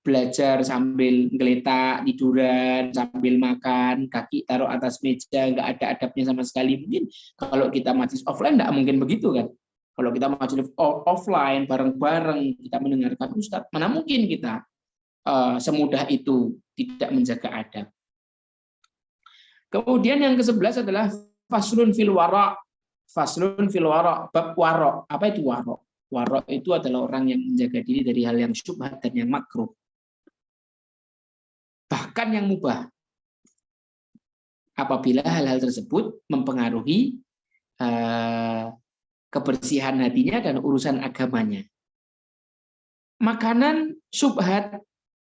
belajar sambil ngeletak, tiduran, sambil makan, kaki taruh atas meja, nggak ada adabnya sama sekali. Mungkin kalau kita majelis offline nggak mungkin begitu kan. Kalau kita majelis offline bareng-bareng, kita mendengarkan ustadz, mana mungkin kita semudah itu tidak menjaga adab. Kemudian yang ke-11 adalah faslun fil wara'. Faslun fil wara', bab wara'. Apa itu wara'? Wara' itu adalah orang yang menjaga diri dari hal yang syubhat dan yang makruh. Bahkan yang mubah, apabila hal-hal tersebut mempengaruhi kebersihan hatinya dan urusan agamanya. Makanan syubhat,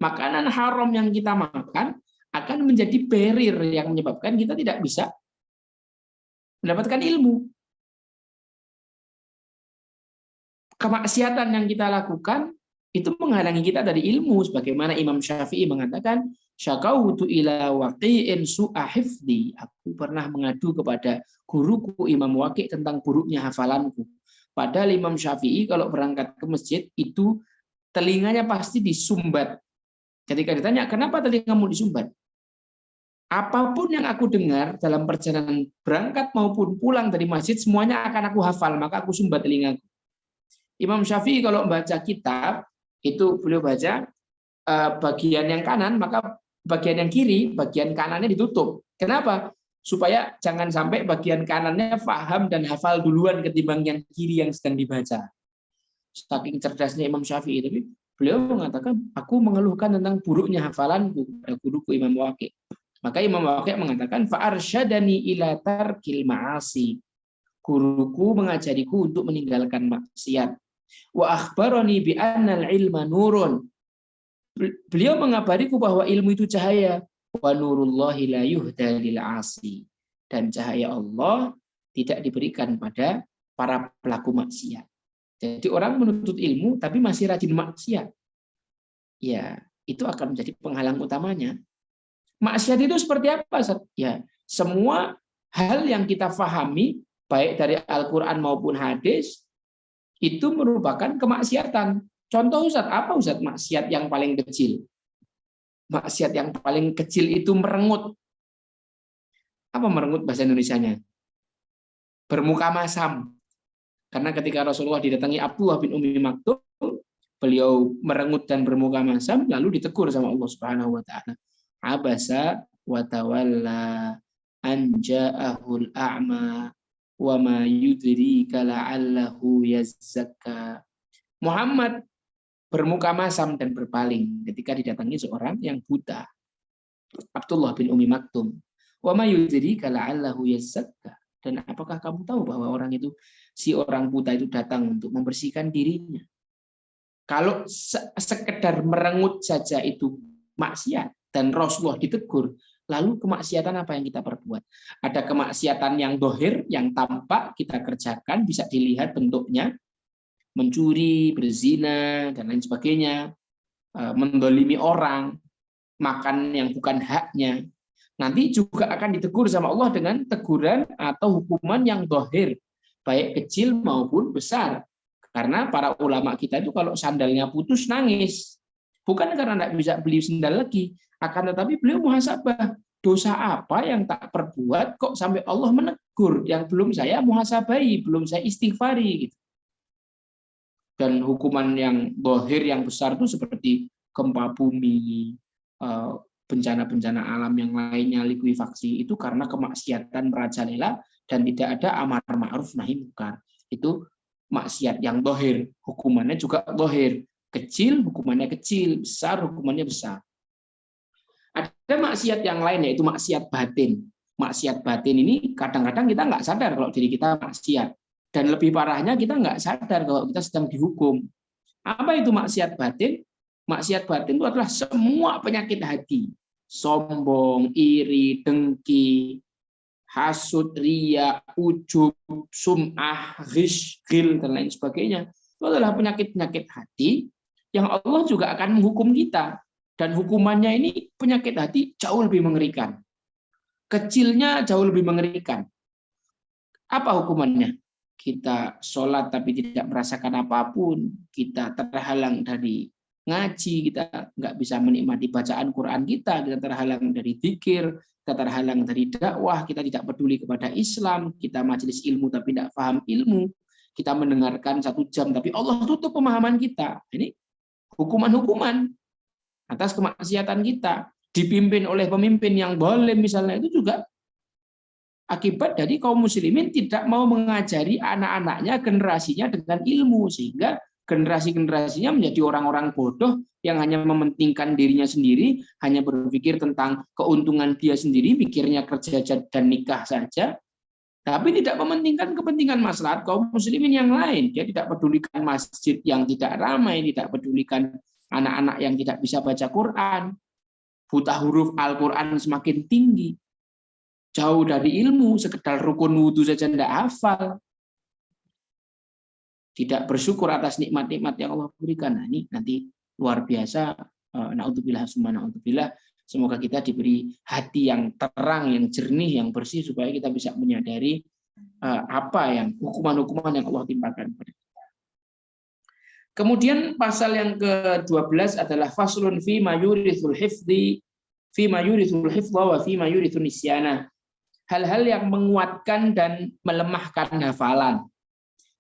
makanan haram yang kita makan akan menjadi barrier yang menyebabkan kita tidak bisa mendapatkan ilmu. Kemaksiatan yang kita lakukan itu menghalangi kita dari ilmu, sebagaimana Imam Syafi'i mengatakan, syakautu ila waqi'in su'a hifdzi. Aku pernah mengadu kepada guruku Imam Waqi' tentang buruknya hafalanku. Padahal Imam Syafi'i kalau berangkat ke masjid itu telinganya pasti disumbat. Ketika ditanya, kenapa telingamu disumbat? Apapun yang aku dengar dalam perjalanan berangkat maupun pulang dari masjid, semuanya akan aku hafal, maka aku sumbat telingaku. Imam Syafi'i kalau membaca kitab, itu beliau baca bagian yang kanan, maka bagian yang kiri, bagian kanannya ditutup. Kenapa? Supaya jangan sampai bagian kanannya paham dan hafal duluan ketimbang yang kiri yang sedang dibaca. Saking cerdasnya Imam Syafi'i, tapi beliau mengatakan, aku mengeluhkan tentang buruknya hafalanku pada guruku Imam Waqi'. Maka Imam Waqi' mengatakan, fa'arsyadani ila tarkil ma'asi. Guruku mengajariku untuk meninggalkan maksiat. Wa akhbarani bi annal ilma nurun. Beliau mengabariku bahwa ilmu itu cahaya. Wa nurullahi la yuhda lil 'asi. Dan cahaya Allah tidak diberikan pada para pelaku maksiat. Jadi orang menuntut ilmu tapi masih rajin maksiat. Ya, itu akan menjadi penghalang utamanya. Maksiat itu seperti apa? Ya, semua hal yang kita fahami baik dari Al-Qur'an maupun hadis itu merupakan kemaksiatan. Contoh Ustaz, apa Ustaz maksiat yang paling kecil? Maksiat yang paling kecil itu merengut. Apa merengut bahasa Indonesianya? Bermuka masam. Karena ketika Rasulullah didatangi Abdullah bin Ummi Maktum, beliau merengut dan bermuka masam, lalu ditegur sama Allah Subhanahu wa taala. Abasa wa tawalla an ja'ahul a'ma wa ma yudrika la'allahu yazzakka. Muhammad bermuka masam dan berpaling ketika didatangi seorang yang buta. Abdullah bin Ummi Maktum. Wa ma yudrika la'allahu yazzakka. Dan apakah kamu tahu bahwa orang itu, si orang buta itu datang untuk membersihkan dirinya? Kalau sekedar merengut saja itu maksiat dan Rasulullah ditegur, lalu kemaksiatan apa yang kita perbuat? Ada kemaksiatan yang dohir, yang tampak kita kerjakan, bisa dilihat bentuknya, mencuri, berzina, dan lain sebagainya, mendolimi orang, makan yang bukan haknya. nanti juga akan ditegur sama Allah dengan teguran atau hukuman yang dohir, baik kecil maupun besar. Karena para ulama kita itu kalau sandalnya putus nangis, bukan karena tidak bisa beli sandal lagi, akan tetapi beliau muhasabah, dosa apa yang tak perbuat kok sampai Allah menegur yang belum saya muhasabai, belum saya istighfari gitu. Dan hukuman yang dohir yang besar itu seperti gempa bumi, bencana-bencana alam yang lainnya, likuifaksi, itu karena kemaksiatan merajalela dan tidak ada amar ma'ruf nahi munkar. Itu maksiat yang dohir, hukumannya juga dohir. Kecil, hukumannya kecil, besar, hukumannya besar. Ada maksiat yang lain, yaitu maksiat batin. Maksiat batin ini kadang-kadang kita nggak sadar kalau diri kita maksiat. Dan lebih parahnya kita nggak sadar kalau kita sedang dihukum. Apa itu maksiat batin? Maksiat batin itu adalah semua penyakit hati. Sombong, iri, dengki, hasud, riya, ujub, sum'ah, ghil, dan lain sebagainya. Itu adalah penyakit-penyakit hati yang Allah juga akan menghukum kita. Dan hukumannya ini penyakit hati jauh lebih mengerikan. Kecilnya jauh lebih mengerikan. Apa hukumannya? Kita sholat tapi tidak merasakan apapun, kita terhalang dari ngaji, kita nggak bisa menikmati bacaan Quran kita terhalang dari zikir, kita terhalang dari dakwah, kita tidak peduli kepada Islam, kita majelis ilmu tapi tidak paham ilmu, kita mendengarkan 1 jam tapi Allah tutup pemahaman kita. Ini hukuman-hukuman atas kemaksiatan kita, dipimpin oleh pemimpin yang zalim misalnya, itu juga akibat dari kaum muslimin tidak mau mengajari anak-anaknya, generasinya dengan ilmu, sehingga generasi-generasinya menjadi orang-orang bodoh yang hanya mementingkan dirinya sendiri, hanya berpikir tentang keuntungan dia sendiri, pikirnya kerja dan nikah saja, tapi tidak mementingkan kepentingan maslahat kaum muslimin yang lain. Dia tidak pedulikan masjid yang tidak ramai, tidak pedulikan anak-anak yang tidak bisa baca Quran, buta huruf Al-Quran semakin tinggi, jauh dari ilmu, sekedar rukun wudhu saja tidak hafal, tidak bersyukur atas nikmat-nikmat yang Allah berikan. Nah, ini nanti luar biasa. Na'udzubillah summa na'udzubillah. Semoga kita diberi hati yang terang, yang jernih, yang bersih, supaya kita bisa menyadari apa yang hukuman-hukuman yang Allah timpakan kepada kita. Kemudian pasal yang ke-12 adalah faslun fi ma yurithul hifdhi, fi ma yurithul hifdha wa fi ma yurithun nisyana. Hal-hal yang menguatkan dan melemahkan hafalan.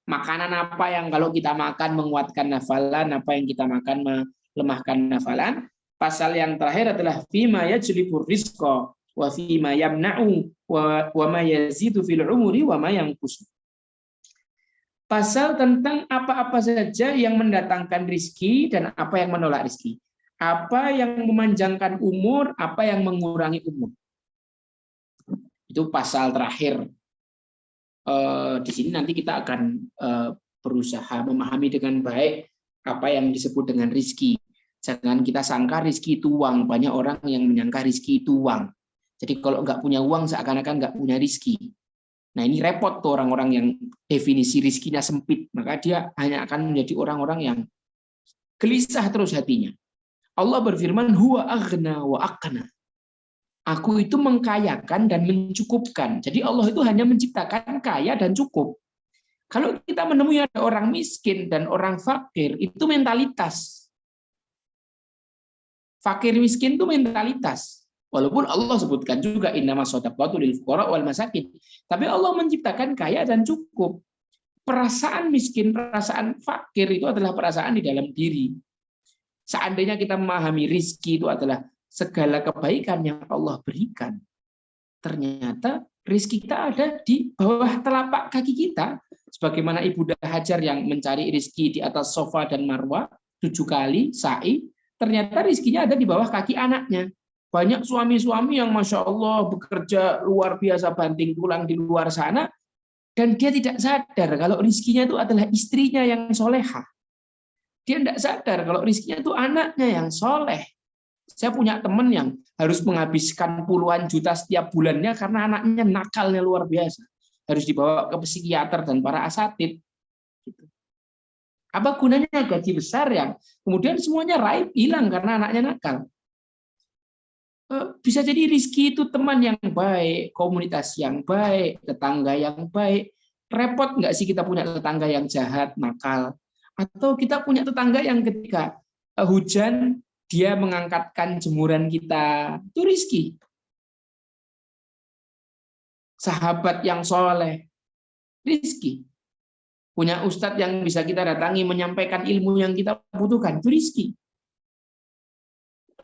Makanan apa yang kalau kita makan menguatkan hafalan, apa yang kita makan melemahkan hafalan. Pasal yang terakhir adalah fima yajlibur rizqa wa fima yamna'u wa ma yazidu fil umuri wa ma yanqus. Pasal tentang apa-apa saja yang mendatangkan rizki dan apa yang menolak rizki. Apa yang memanjangkan umur, apa yang mengurangi umur. Itu pasal terakhir. Di sini nanti kita akan berusaha memahami dengan baik apa yang disebut dengan rizki. Jangan kita sangka rizki itu uang. Banyak orang yang menyangka rizki itu uang. Jadi kalau nggak punya uang seakan-akan nggak punya rizki. Nah ini repot tuh orang-orang yang definisi rizkinya sempit. Maka dia hanya akan menjadi orang-orang yang gelisah terus hatinya. Allah berfirman, huwa aghna wa aqna. Aku itu mengkayakan dan mencukupkan. Jadi Allah itu hanya menciptakan kaya dan cukup. Kalau kita menemui ada orang miskin dan orang fakir, itu mentalitas. Fakir miskin itu mentalitas. Walaupun Allah sebutkan juga innamas shadaqatu lil fuqara wal masakin. Tapi Allah menciptakan kaya dan cukup. Perasaan miskin, perasaan fakir itu adalah perasaan di dalam diri. Seandainya kita memahami rizki itu adalah segala kebaikan yang Allah berikan, ternyata rizki kita ada di bawah telapak kaki kita. Sebagaimana Ibunda Hajar yang mencari rizki di atas sofa dan marwah 7 kali sa'i, ternyata rizkinya ada di bawah kaki anaknya. Banyak suami-suami yang Masya Allah bekerja luar biasa banting tulang di luar sana, dan dia tidak sadar kalau rizkinya itu adalah istrinya yang solehah. Dia tidak sadar kalau rizkinya itu anaknya yang soleh. Saya punya teman yang harus menghabiskan puluhan juta setiap bulannya karena anaknya nakalnya luar biasa. Harus dibawa ke psikiater dan para asatid. Apa gunanya gaji besar yang kemudian semuanya raib hilang karena anaknya nakal? Bisa jadi rizki itu teman yang baik, komunitas yang baik, tetangga yang baik. Repot nggak sih kita punya tetangga yang jahat, nakal? Atau kita punya tetangga yang ketika hujan, dia mengangkatkan jemuran kita. Itu rizki. Sahabat yang soleh, rizki. Punya ustadz yang bisa kita datangi, menyampaikan ilmu yang kita butuhkan. Itu rizki.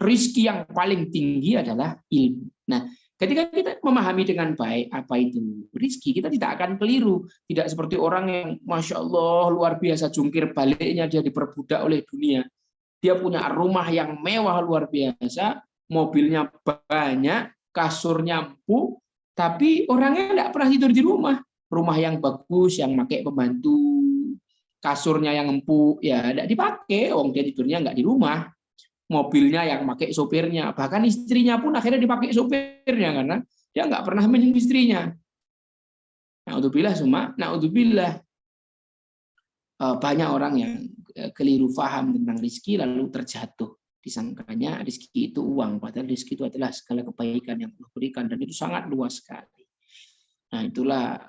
Rizki yang paling tinggi adalah ilmu. Nah, ketika kita memahami dengan baik apa itu rizki, kita tidak akan keliru. Tidak seperti orang yang Masya Allah luar biasa jungkir baliknya, dia diperbudak oleh dunia. Dia punya rumah yang mewah luar biasa, mobilnya banyak, kasurnya empuk, tapi orangnya tidak pernah tidur di rumah. Rumah yang bagus, yang pakai pembantu, kasurnya yang empuk, ya tidak dipakai, dia tidurnya nggak di rumah. Mobilnya yang pakai sopirnya, bahkan istrinya pun akhirnya dipakai sopirnya karena dia nggak pernah menyentuh istrinya. Naudzubillah, banyak orang yang keliru paham tentang rizki lalu terjatuh disangkanya rizki itu uang, padahal rizki itu adalah segala kebaikan yang Allah berikan dan itu sangat luas sekali. Nah, itulah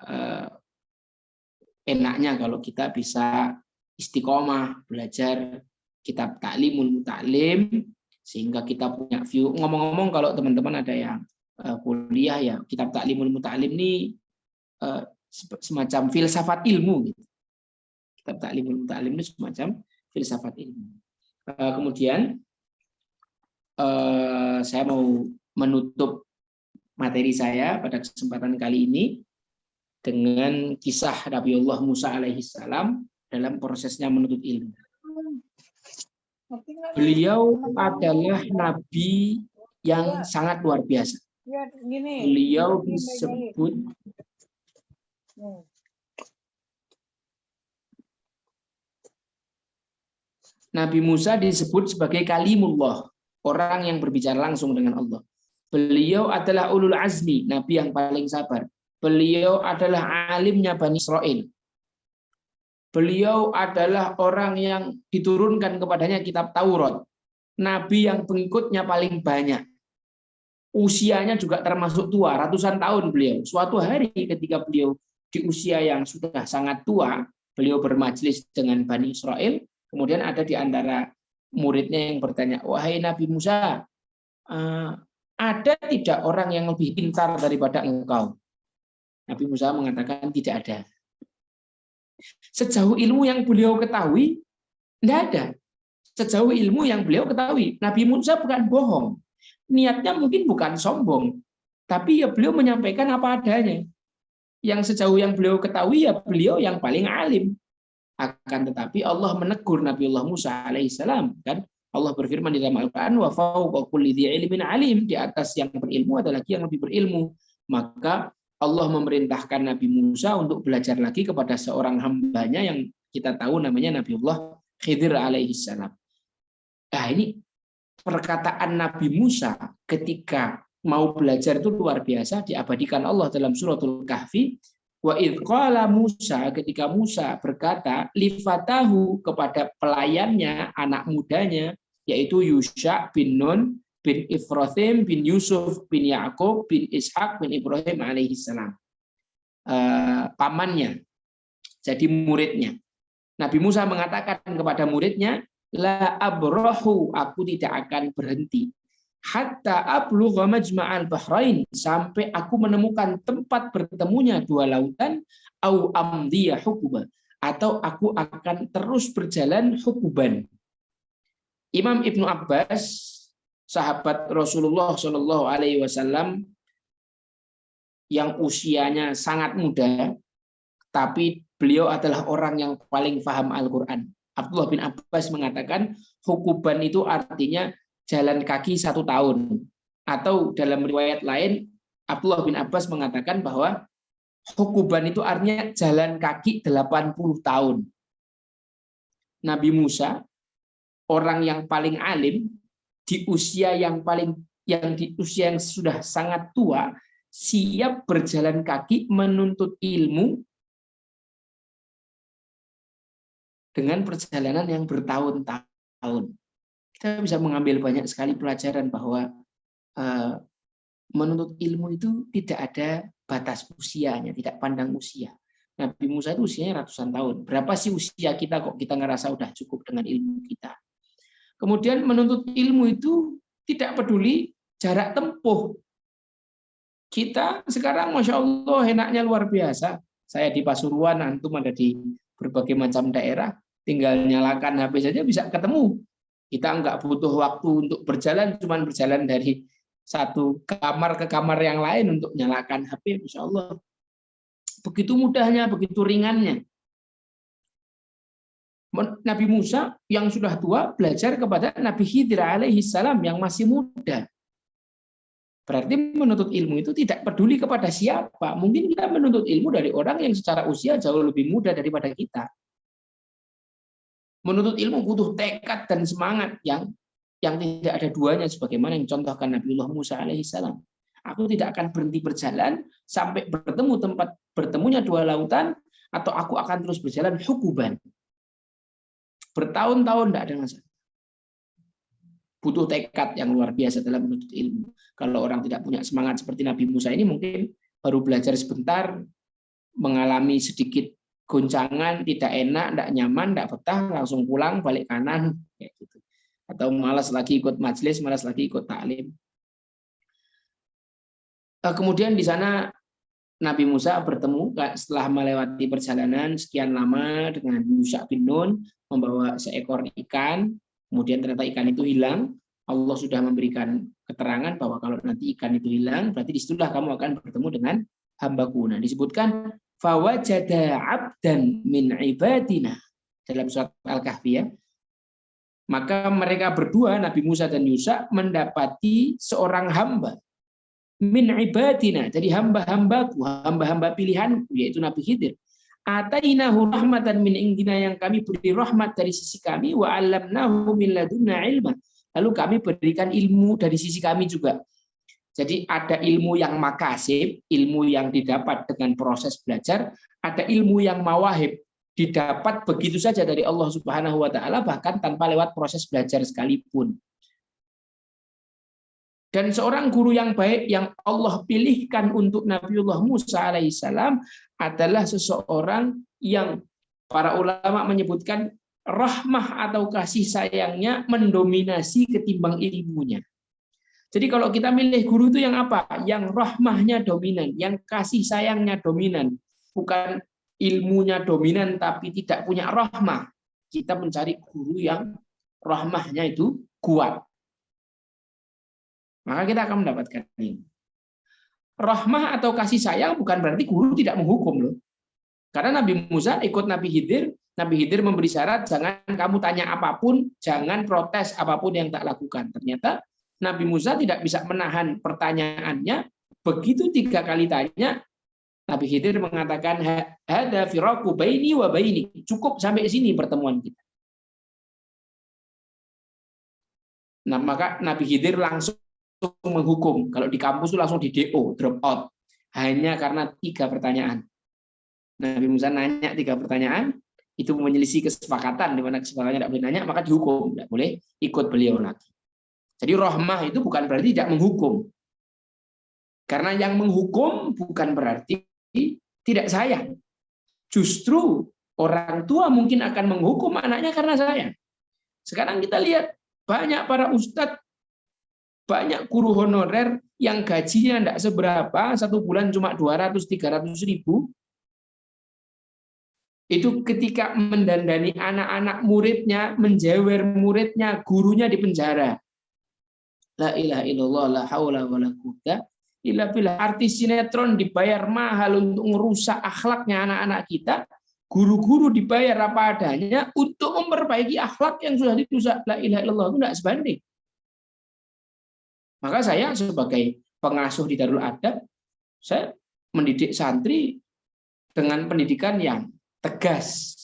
enaknya kalau kita bisa istiqomah belajar kitab Ta'limul Muta'lim sehingga kita punya view. Ngomong-ngomong, kalau teman-teman ada yang kuliah ya, kitab Ta'limul Muta'lim ini semacam filsafat ilmu gitu. Kitab Ta'limul Muta'lim ini semacam filsafat ilmu. Kemudian saya mau menutup materi saya pada kesempatan kali ini dengan kisah Nabiullah Musa alaihissalam dalam prosesnya menuntut ilmu. Beliau adalah nabi yang sangat luar biasa. Beliau disebut Nabi Musa disebut sebagai kalimullah, orang yang berbicara langsung dengan Allah. Beliau adalah ulul azmi, nabi yang paling sabar. Beliau adalah alimnya Bani Israel. Beliau adalah orang yang diturunkan kepadanya kitab Taurat. Nabi yang pengikutnya paling banyak. Usianya juga termasuk tua, ratusan tahun beliau. Suatu hari ketika beliau di usia yang sudah sangat tua, beliau bermajlis dengan Bani Israel. Kemudian ada di antara muridnya yang bertanya, wahai Nabi Musa, ada tidak orang yang lebih pintar daripada engkau? Nabi Musa mengatakan tidak ada. Sejauh ilmu yang beliau ketahui, tidak ada. Sejauh ilmu yang beliau ketahui, Nabi Musa bukan bohong. Niatnya mungkin bukan sombong, tapi ya beliau menyampaikan apa adanya. Yang sejauh yang beliau ketahui, ya beliau yang paling alim. Akan tetapi Allah menegur Nabiullah Musa alaihissalam, kan? Allah berfirman di dalam Al-Quran, wa fawqa kulli dzi ilmin alim, di atas yang berilmu ada lagi yang lebih berilmu. Maka Allah memerintahkan Nabi Musa untuk belajar lagi kepada seorang hambanya yang kita tahu namanya Nabiullah Khidir alaihissalam. Nah, ini perkataan Nabi Musa ketika mau belajar itu luar biasa, diabadikan Allah dalam suratul Kahfi. Wa idh qala Musa, ketika Musa berkata lifatahu kepada pelayannya, anak mudanya, yaitu Yusha bin Nun bin Ibrahim bin Yusuf bin Yakub bin Ishak bin Ibrahim alaihissalam, pamannya, jadi muridnya. Nabi Musa mengatakan kepada muridnya, la abrahu, aku tidak akan berhenti, hatta ablugha majma'al bahrain, sampai aku menemukan tempat bertemunya dua lautan, au amdiya hukuba, atau aku akan terus berjalan hukuban. Imam Ibnu Abbas, sahabat Rasulullah Shallallahu Alaihi Wasallam yang usianya sangat muda, tapi beliau adalah orang yang paling paham Al-Quran. Abdullah bin Abbas mengatakan hukuban itu artinya jalan kaki 1 tahun. Atau dalam riwayat lain, Abdullah bin Abbas mengatakan bahwa hukuban itu artinya jalan kaki 80 tahun. Nabi Musa, orang yang paling alim, di usia yang sudah sangat tua, siap berjalan kaki menuntut ilmu dengan perjalanan yang bertahun-tahun. Kita bisa mengambil banyak sekali pelajaran bahwa menuntut ilmu itu tidak ada batas usianya, tidak pandang usia. Nabi Musa itu usianya ratusan tahun. Berapa sih usia kita kok kita ngerasa udah cukup dengan ilmu kita? Kemudian menuntut ilmu itu tidak peduli jarak tempuh. Kita sekarang Masya Allah enaknya luar biasa. Saya di Pasuruan, antum ada di berbagai macam daerah, tinggal nyalakan HP saja bisa ketemu. Kita nggak butuh waktu untuk berjalan, cuman berjalan dari satu kamar ke kamar yang lain untuk nyalakan HP, Masya Allah. Begitu mudahnya, begitu ringannya. Nabi Musa yang sudah tua belajar kepada Nabi Khidir alaihi salam yang masih muda. Berarti menuntut ilmu itu tidak peduli kepada siapa. Mungkin kita menuntut ilmu dari orang yang secara usia jauh lebih muda daripada kita. Menuntut ilmu butuh tekad dan semangat yang tidak ada duanya, sebagaimana yang contohkan Nabiullah Musa alaihi salam. Aku tidak akan berhenti berjalan sampai bertemu tempat bertemunya dua lautan, atau aku akan terus berjalan hukuban. Bertahun-tahun tidak ada masalah. Butuh tekad yang luar biasa dalam menuntut ilmu. Kalau orang tidak punya semangat seperti Nabi Musa ini, mungkin baru belajar sebentar, mengalami sedikit goncangan, tidak enak, tidak nyaman, tidak betah, langsung pulang, balik kanan, kayak gitu. Atau malas lagi ikut majelis, malas lagi ikut taklim. Kemudian di sana Nabi Musa bertemu setelah melewati perjalanan sekian lama dengan Yusha bin Nun, membawa seekor ikan. Kemudian ternyata ikan itu hilang. Allah sudah memberikan keterangan bahwa kalau nanti ikan itu hilang, berarti disitulah kamu akan bertemu dengan hambaku. Nah, disebutkan fawajada abdan min ibadina dalam surat Al-Kahfi ya. Maka mereka berdua, Nabi Musa dan Yusha, mendapati seorang hamba min ibadina, jadi hamba-hambaku, hamba-hamba pilihanku, yaitu Nabi Khidir. Atainahu rahmatan min indina, yang kami beri rahmat dari sisi kami, wa 'allamnahu min ladunna ilma. Lalu kami berikan ilmu dari sisi kami juga. Jadi ada ilmu yang makasib, ilmu yang didapat dengan proses belajar, ada ilmu yang mawahib, didapat begitu saja dari Allah Subhanahu wa taala, bahkan tanpa lewat proses belajar sekalipun. Dan seorang guru yang baik yang Allah pilihkan untuk Nabiullah Musa alaihissalam adalah seseorang yang para ulama menyebutkan rahmah atau kasih sayangnya mendominasi ketimbang ilmunya. Jadi kalau kita milih guru itu yang apa? Yang rahmahnya dominan, yang kasih sayangnya dominan. Bukan ilmunya dominan tapi tidak punya rahmah. Kita mencari guru yang rahmahnya itu kuat. Maka kita akan mendapatkan ini. Rahmah atau kasih sayang bukan berarti guru tidak menghukum loh. Karena Nabi Musa ikut Nabi Khidir memberi syarat, jangan kamu tanya apapun, jangan protes apapun yang tak lakukan. Ternyata Nabi Musa tidak bisa menahan pertanyaannya, begitu 3 kali tanya, Nabi Khidir mengatakan, hada firaku baini wa baini. Cukup sampai sini pertemuan kita. Nah, maka Nabi Khidir langsung menghukum. Kalau di kampus itu langsung di DO, drop out. Hanya karena 3 pertanyaan. Nabi Musa nanya 3 pertanyaan, itu menyelisih kesepakatan, di mana kesepakatannya tidak boleh nanya, maka dihukum. Tidak boleh ikut beliau lagi. Jadi rahmah itu bukan berarti tidak menghukum. Karena yang menghukum bukan berarti tidak sayang. Justru orang tua mungkin akan menghukum anaknya karena sayang. Sekarang kita lihat banyak para ustadz, banyak guru honorer yang gajinya tidak seberapa, 1 bulan cuma 200-300 ribu. Itu ketika mendandani anak-anak muridnya, menjewer muridnya, gurunya di penjara. La ilaha illallah, la haula wa la quwwata illa billah. Artis sinetron dibayar mahal untuk merusak akhlaknya anak-anak kita. Guru-guru dibayar apa adanya untuk memperbaiki akhlak yang sudah dirusak. La ilaha illallah itu tidak sebanding. Maka saya sebagai pengasuh di Darul Adab, saya mendidik santri dengan pendidikan yang tegas.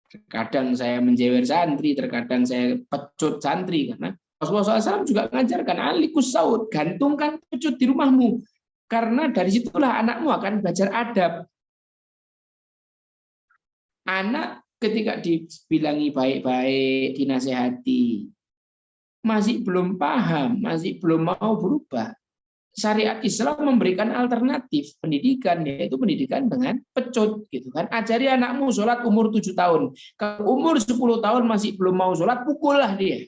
Terkadang saya menjewer santri, terkadang saya pecut santri, karena Rasulullah SAW juga mengajarkan alikus saud, gantungkan pecut di rumahmu, karena dari situlah anakmu akan belajar adab. Anak ketika dibilangi baik-baik, dinasehati, masih belum paham, masih belum mau berubah, syariat Islam memberikan alternatif pendidikan, yaitu pendidikan dengan pecut gitu kan. Ajari anakmu sholat umur 7 tahun. Kalau umur 10 tahun masih belum mau sholat, pukullah dia.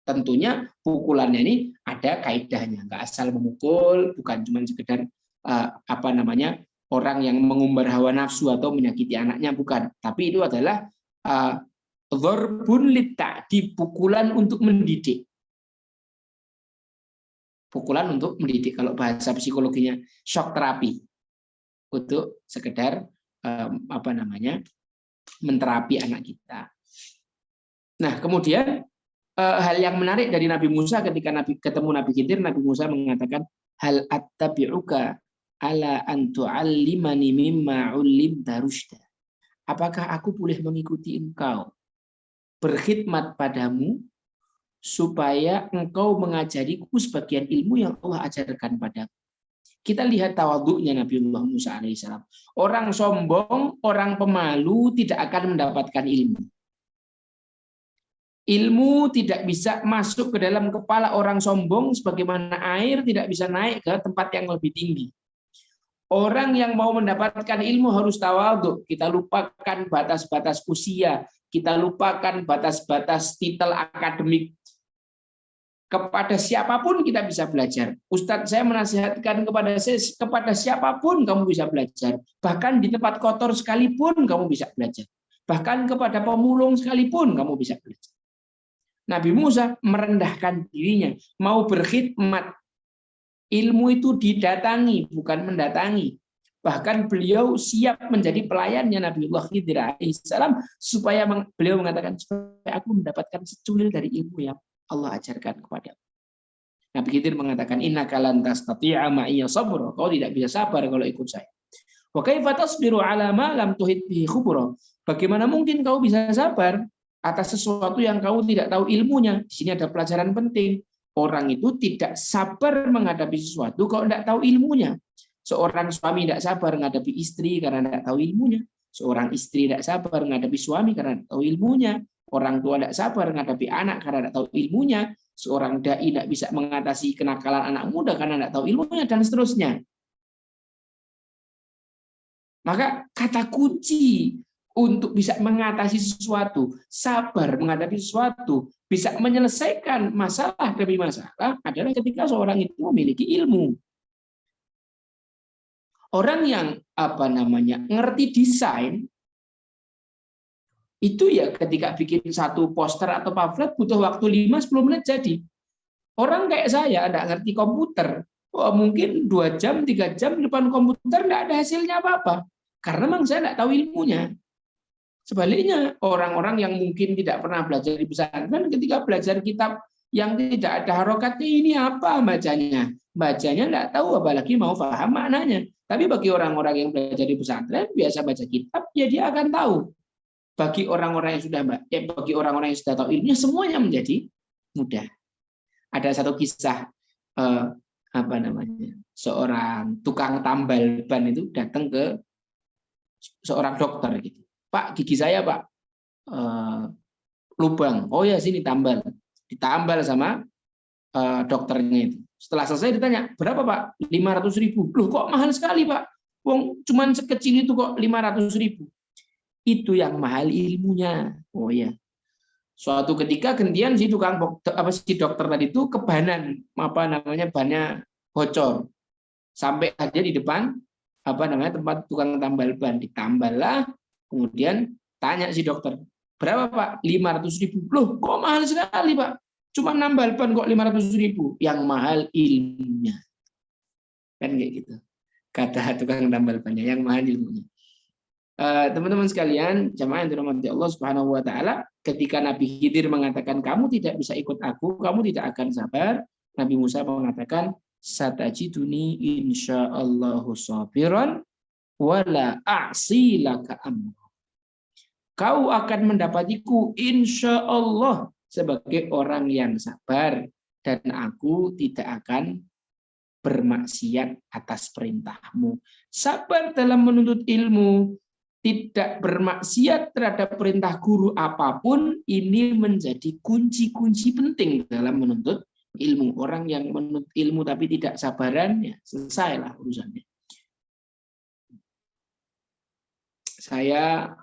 Tentunya pukulannya ini ada kaidahnya, nggak asal memukul, bukan cuma sekedar orang yang mengumbar hawa nafsu atau menyakiti anaknya, bukan. Tapi itu adalah dharbun litta'dib, pukulan untuk mendidik. Pukulan untuk mendidik, kalau bahasa psikologinya shock terapi, untuk sekedar menterapi anak kita. Nah, kemudian hal yang menarik dari Nabi Musa ketika ketemu Nabi Khidir, Nabi Musa mengatakan, hal attabi'uka ala an tu'allimani mimma 'ullimta rusyda. Apakah aku boleh mengikuti engkau berkhidmat padamu supaya engkau mengajariku sebagian ilmu yang Allah ajarkan padaku. Kita lihat tawadhu'nya Nabiullah Musa alaihissalam. Orang sombong, orang pemalu tidak akan mendapatkan ilmu. Ilmu tidak bisa masuk ke dalam kepala orang sombong sebagaimana air tidak bisa naik ke tempat yang lebih tinggi. Orang yang mau mendapatkan ilmu harus tawadhu. Kita lupakan batas-batas usia, kita lupakan batas-batas titel akademik. Kepada siapapun kita bisa belajar. Ustadz, saya menasihatkan kepada siapapun kamu bisa belajar. Bahkan di tempat kotor sekalipun kamu bisa belajar. Bahkan kepada pemulung sekalipun kamu bisa belajar. Nabi Musa merendahkan dirinya, mau berkhidmat. Ilmu itu didatangi, bukan mendatangi. Bahkan beliau siap menjadi pelayannya Nabiullah Khidir alaihissalam, supaya beliau mengatakan, supaya aku mendapatkan secuil dari ilmu yang Allah ajarkan kepada Nabi Khidir mengatakan, innaka lan tastati'a ma'iya sabra, kau tidak bisa sabar kalau ikut saya. Wa kaifa tasbiru 'ala ma lam tuhit bihi khubra, bagaimana mungkin kau bisa sabar atas sesuatu yang kau tidak tahu ilmunya. Di sini ada pelajaran penting. Orang itu tidak sabar menghadapi sesuatu kalau tidak tahu ilmunya. Seorang suami tidak sabar menghadapi istri karena tidak tahu ilmunya. Seorang istri tidak sabar menghadapi suami karena tidak tahu ilmunya. Orang tua tidak sabar menghadapi anak karena tidak tahu ilmunya. Seorang dai tidak bisa mengatasi kenakalan anak muda karena tidak tahu ilmunya, dan seterusnya. Maka kata kunci untuk bisa mengatasi sesuatu, sabar menghadapi sesuatu, bisa menyelesaikan masalah demi masalah adalah ketika seorang itu memiliki ilmu. Orang yang ngerti desain, itu ya ketika bikin satu poster atau pamflet butuh waktu 5-10 menit jadi. Orang kayak saya tidak ngerti komputer, mungkin 2 jam, 3 jam di depan komputer tidak ada hasilnya apa-apa. Karena memang saya tidak tahu ilmunya. Sebaliknya, orang-orang yang mungkin tidak pernah belajar di pesantren, ketika belajar kitab yang tidak ada harokatnya, ini apa bacanya? Bacanya tidak tahu, apalagi mau paham maknanya. Tapi bagi orang-orang yang belajar di pesantren, biasa baca kitab, ya dia akan tahu. Bagi orang-orang yang sudah tahu ilmunya, semuanya menjadi mudah. Ada satu kisah seorang tukang tambal ban itu datang ke seorang dokter gitu. Pak, gigi saya Pak lubang. Oh ya, sini tambal. Ditambal sama dokternya itu. Setelah selesai ditanya, berapa Pak? 500.000. Loh, kok mahal sekali Pak? Wong cuman sekecil itu kok 500.000. Itu yang mahal ilmunya. Oh ya. Suatu ketika gantian si dokter tadi itu kebanan bannya bocor. Sampai dia di depan tempat tukang tambal ban, ditambalah, kemudian tanya si dokter, berapa Pak? 500.000. Loh, kok mahal sekali Pak? Cuma nambal ban kok 500.000. Yang mahal ilmunya. Kan kayak gitu. Kata tukang tambal bannya, yang mahal ilmunya. Teman-teman sekalian, jamaah yang dirahmati Allah Subhanahu wa taala, ketika Nabi Khidir mengatakan kamu tidak bisa ikut aku, kamu tidak akan sabar, Nabi Musa mengatakan satajiduni insyaallahu sabiran wala a'si laka amra. Kau akan mendapatiku insyaallah sebagai orang yang sabar, dan aku tidak akan bermaksiat atas perintahmu. Sabar dalam menuntut ilmu, tidak bermaksiat terhadap perintah guru apapun, ini menjadi kunci-kunci penting dalam menuntut ilmu. Orang yang menuntut ilmu tapi tidak sabaran, ya selesailah urusannya. Saya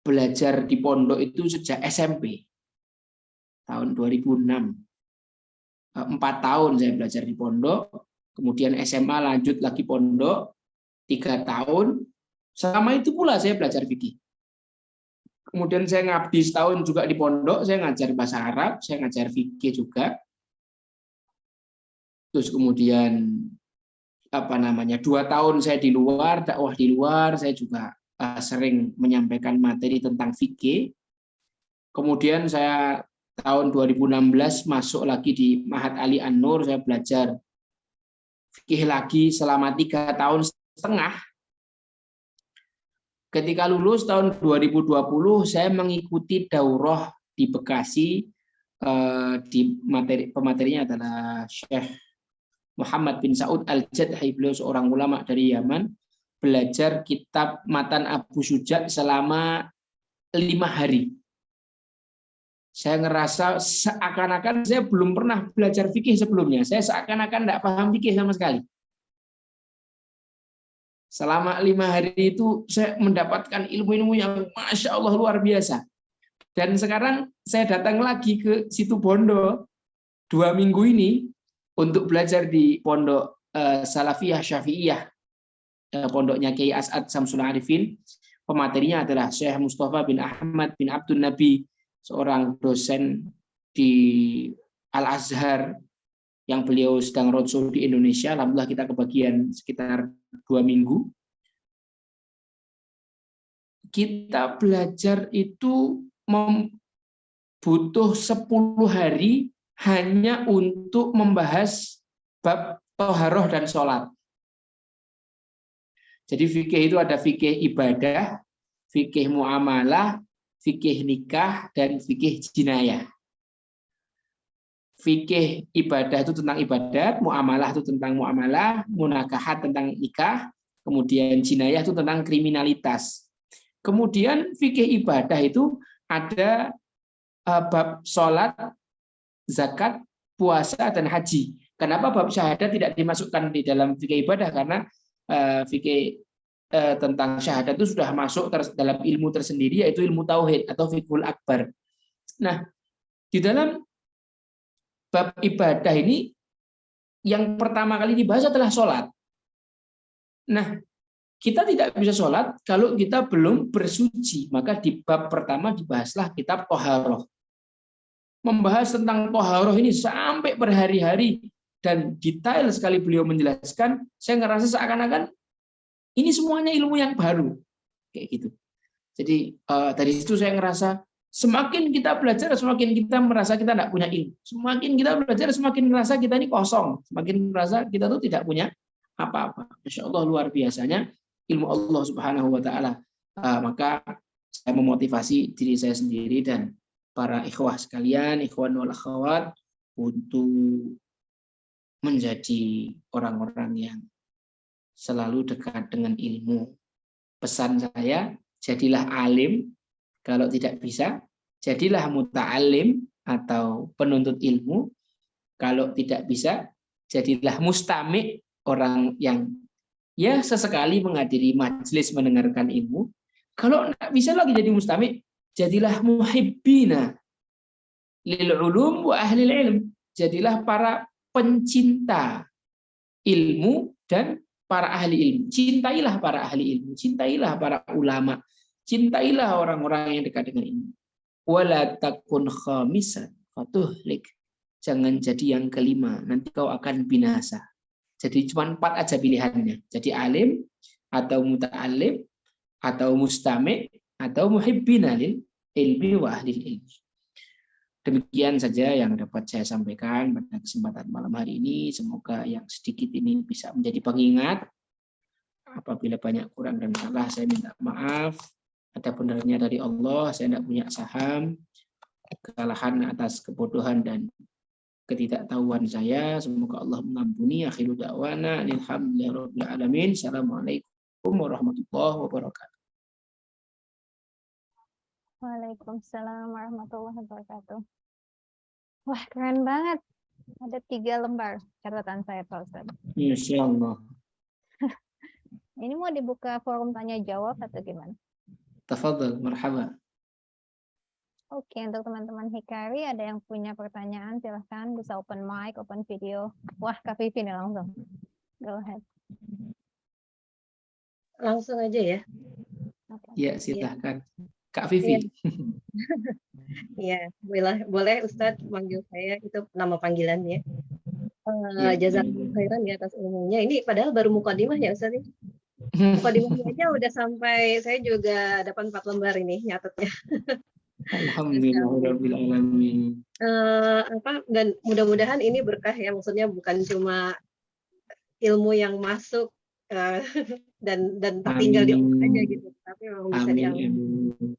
belajar di pondok itu sejak SMP, tahun 2006. 4 tahun saya belajar di pondok, kemudian SMA lanjut lagi pondok, 3 tahun. Selama itu pula saya belajar fikih. Kemudian saya ngabdi setahun juga di pondok, saya ngajar bahasa Arab, saya ngajar fikih juga. Terus kemudian 2 tahun saya di luar, dakwah di luar, saya juga sering menyampaikan materi tentang fikih. Kemudian saya tahun 2016 masuk lagi di Ma'had Ali An-Nur, saya belajar fikih lagi selama 3 tahun setengah. Ketika lulus tahun 2020, saya mengikuti daurah di Bekasi. Pematerinya adalah Syekh Muhammad bin Saud Al-Jadhi, beliau seorang ulama dari Yaman, belajar kitab Matan Abu Suja selama 5 hari. Saya ngerasa seakan-akan saya belum pernah belajar fikih sebelumnya. Saya seakan-akan tidak paham fikih sama sekali. Selama 5 hari itu saya mendapatkan ilmu-ilmu yang Masya Allah luar biasa. Dan sekarang saya datang lagi ke situ Bondo 2 minggu ini untuk belajar di pondok Salafiyah Syafi'iyah, pondoknya Kiai As'ad Samsul Arifin. Pematerinya adalah Syekh Mustafa bin Ahmad bin Abdul Nabi, seorang dosen di Al-Azhar yang beliau sedang roadshow di Indonesia. Alhamdulillah kita kebagian sekitar 2 minggu. Kita belajar itu butuh 10 hari hanya untuk membahas bab toharoh dan sholat. Jadi fikih itu ada fikih ibadah, fikih muamalah, fikih nikah, dan fikih jinayah. Fikih ibadah itu tentang ibadat, muamalah itu tentang muamalah, munakahat tentang nikah, kemudian jinayah itu tentang kriminalitas. Kemudian fikih ibadah itu ada bab sholat, zakat, puasa, dan haji. Kenapa bab syahadat tidak dimasukkan di dalam fikih ibadah? Karena fikih tentang syahadat itu sudah masuk dalam ilmu tersendiri, yaitu ilmu tauhid atau fiqhul akbar. Nah, di dalam bab ibadah ini yang pertama kali dibahas adalah sholat. Nah, kita tidak bisa sholat kalau kita belum bersuci. Maka di bab pertama dibahaslah kitab Toharoh. Membahas tentang Toharoh ini sampai berhari-hari dan detail sekali beliau menjelaskan. Saya ngerasa seakan-akan ini semuanya ilmu yang baru, kayak gitu. Jadi dari situ saya ngerasa semakin kita belajar, semakin kita merasa kita tidak punya ilmu. Semakin kita belajar, semakin merasa kita ini kosong. Semakin merasa kita tuh tidak punya apa-apa. Masya Allah luar biasanya ilmu Allah Subhanahu Wa Taala. Maka saya memotivasi diri saya sendiri dan para ikhwah sekalian, ikhwan wal akhwat, untuk menjadi orang-orang yang selalu dekat dengan ilmu. Pesan saya, jadilah alim. Kalau tidak bisa, jadilah muta'alim atau penuntut ilmu. Kalau tidak bisa, jadilah mustami', orang yang ya sesekali menghadiri majelis mendengarkan ilmu. Kalau tidak bisa lagi jadi mustami', jadilah muhibbina lil ulum wa ahli ilm. Jadilah para pencinta ilmu dan para ahli ilmu. Cintailah para ahli ilmu, cintailah para ulama, cintailah orang-orang yang dekat dengan ilmu. Wala takun khamisan fatuhlik. Jangan jadi yang kelima, nanti kau akan binasa. Jadi cuma 4 aja pilihannya. Jadi alim atau muta'alim atau mustami' atau muhibbina lil ilmi wa ahli ilmi. Demikian saja yang dapat saya sampaikan pada kesempatan malam hari ini. Semoga yang sedikit ini bisa menjadi pengingat. Apabila banyak kurang dan salah, saya minta maaf. Ada benarnya dari Allah, saya tidak punya saham. Kesalahan atas kebodohan dan ketidaktahuan saya. Semoga Allah mengampuni. Akhiru da'wana alhamdulillahirabbil alamin. Assalamualaikum warahmatullahi wabarakatuh. Waalaikumsalam warahmatullahi wabarakatuh. Wah, keren banget. Ada 3 lembar catatan saya, Pak Ustadz. Insya Allah. Ini mau dibuka forum tanya jawab atau gimana? Tafadhal, marhaba. Oke, untuk teman-teman Hikari ada yang punya pertanyaan silahkan bisa open mic, open video. Wah, Kak Vivi nih langsung. Go ahead. Langsung aja ya. Oke. Ya, silahkan. Kak Vivi. Iya, boleh Ustadz manggil saya, itu nama panggilannya. Ya. Jazakallahu khairan ya atas ilmunya. Ini padahal baru mukadimah ya Ustadz. Mukadimahnya aja udah sampai, saya juga dapat 4 lembar ini nyatetnya. Alhamdulillahirabbil alamin. Dan mudah-mudahan ini berkah ya, maksudnya bukan cuma ilmu yang masuk dan tertinggal di otak aja gitu, tapi memang bisa diamalkan.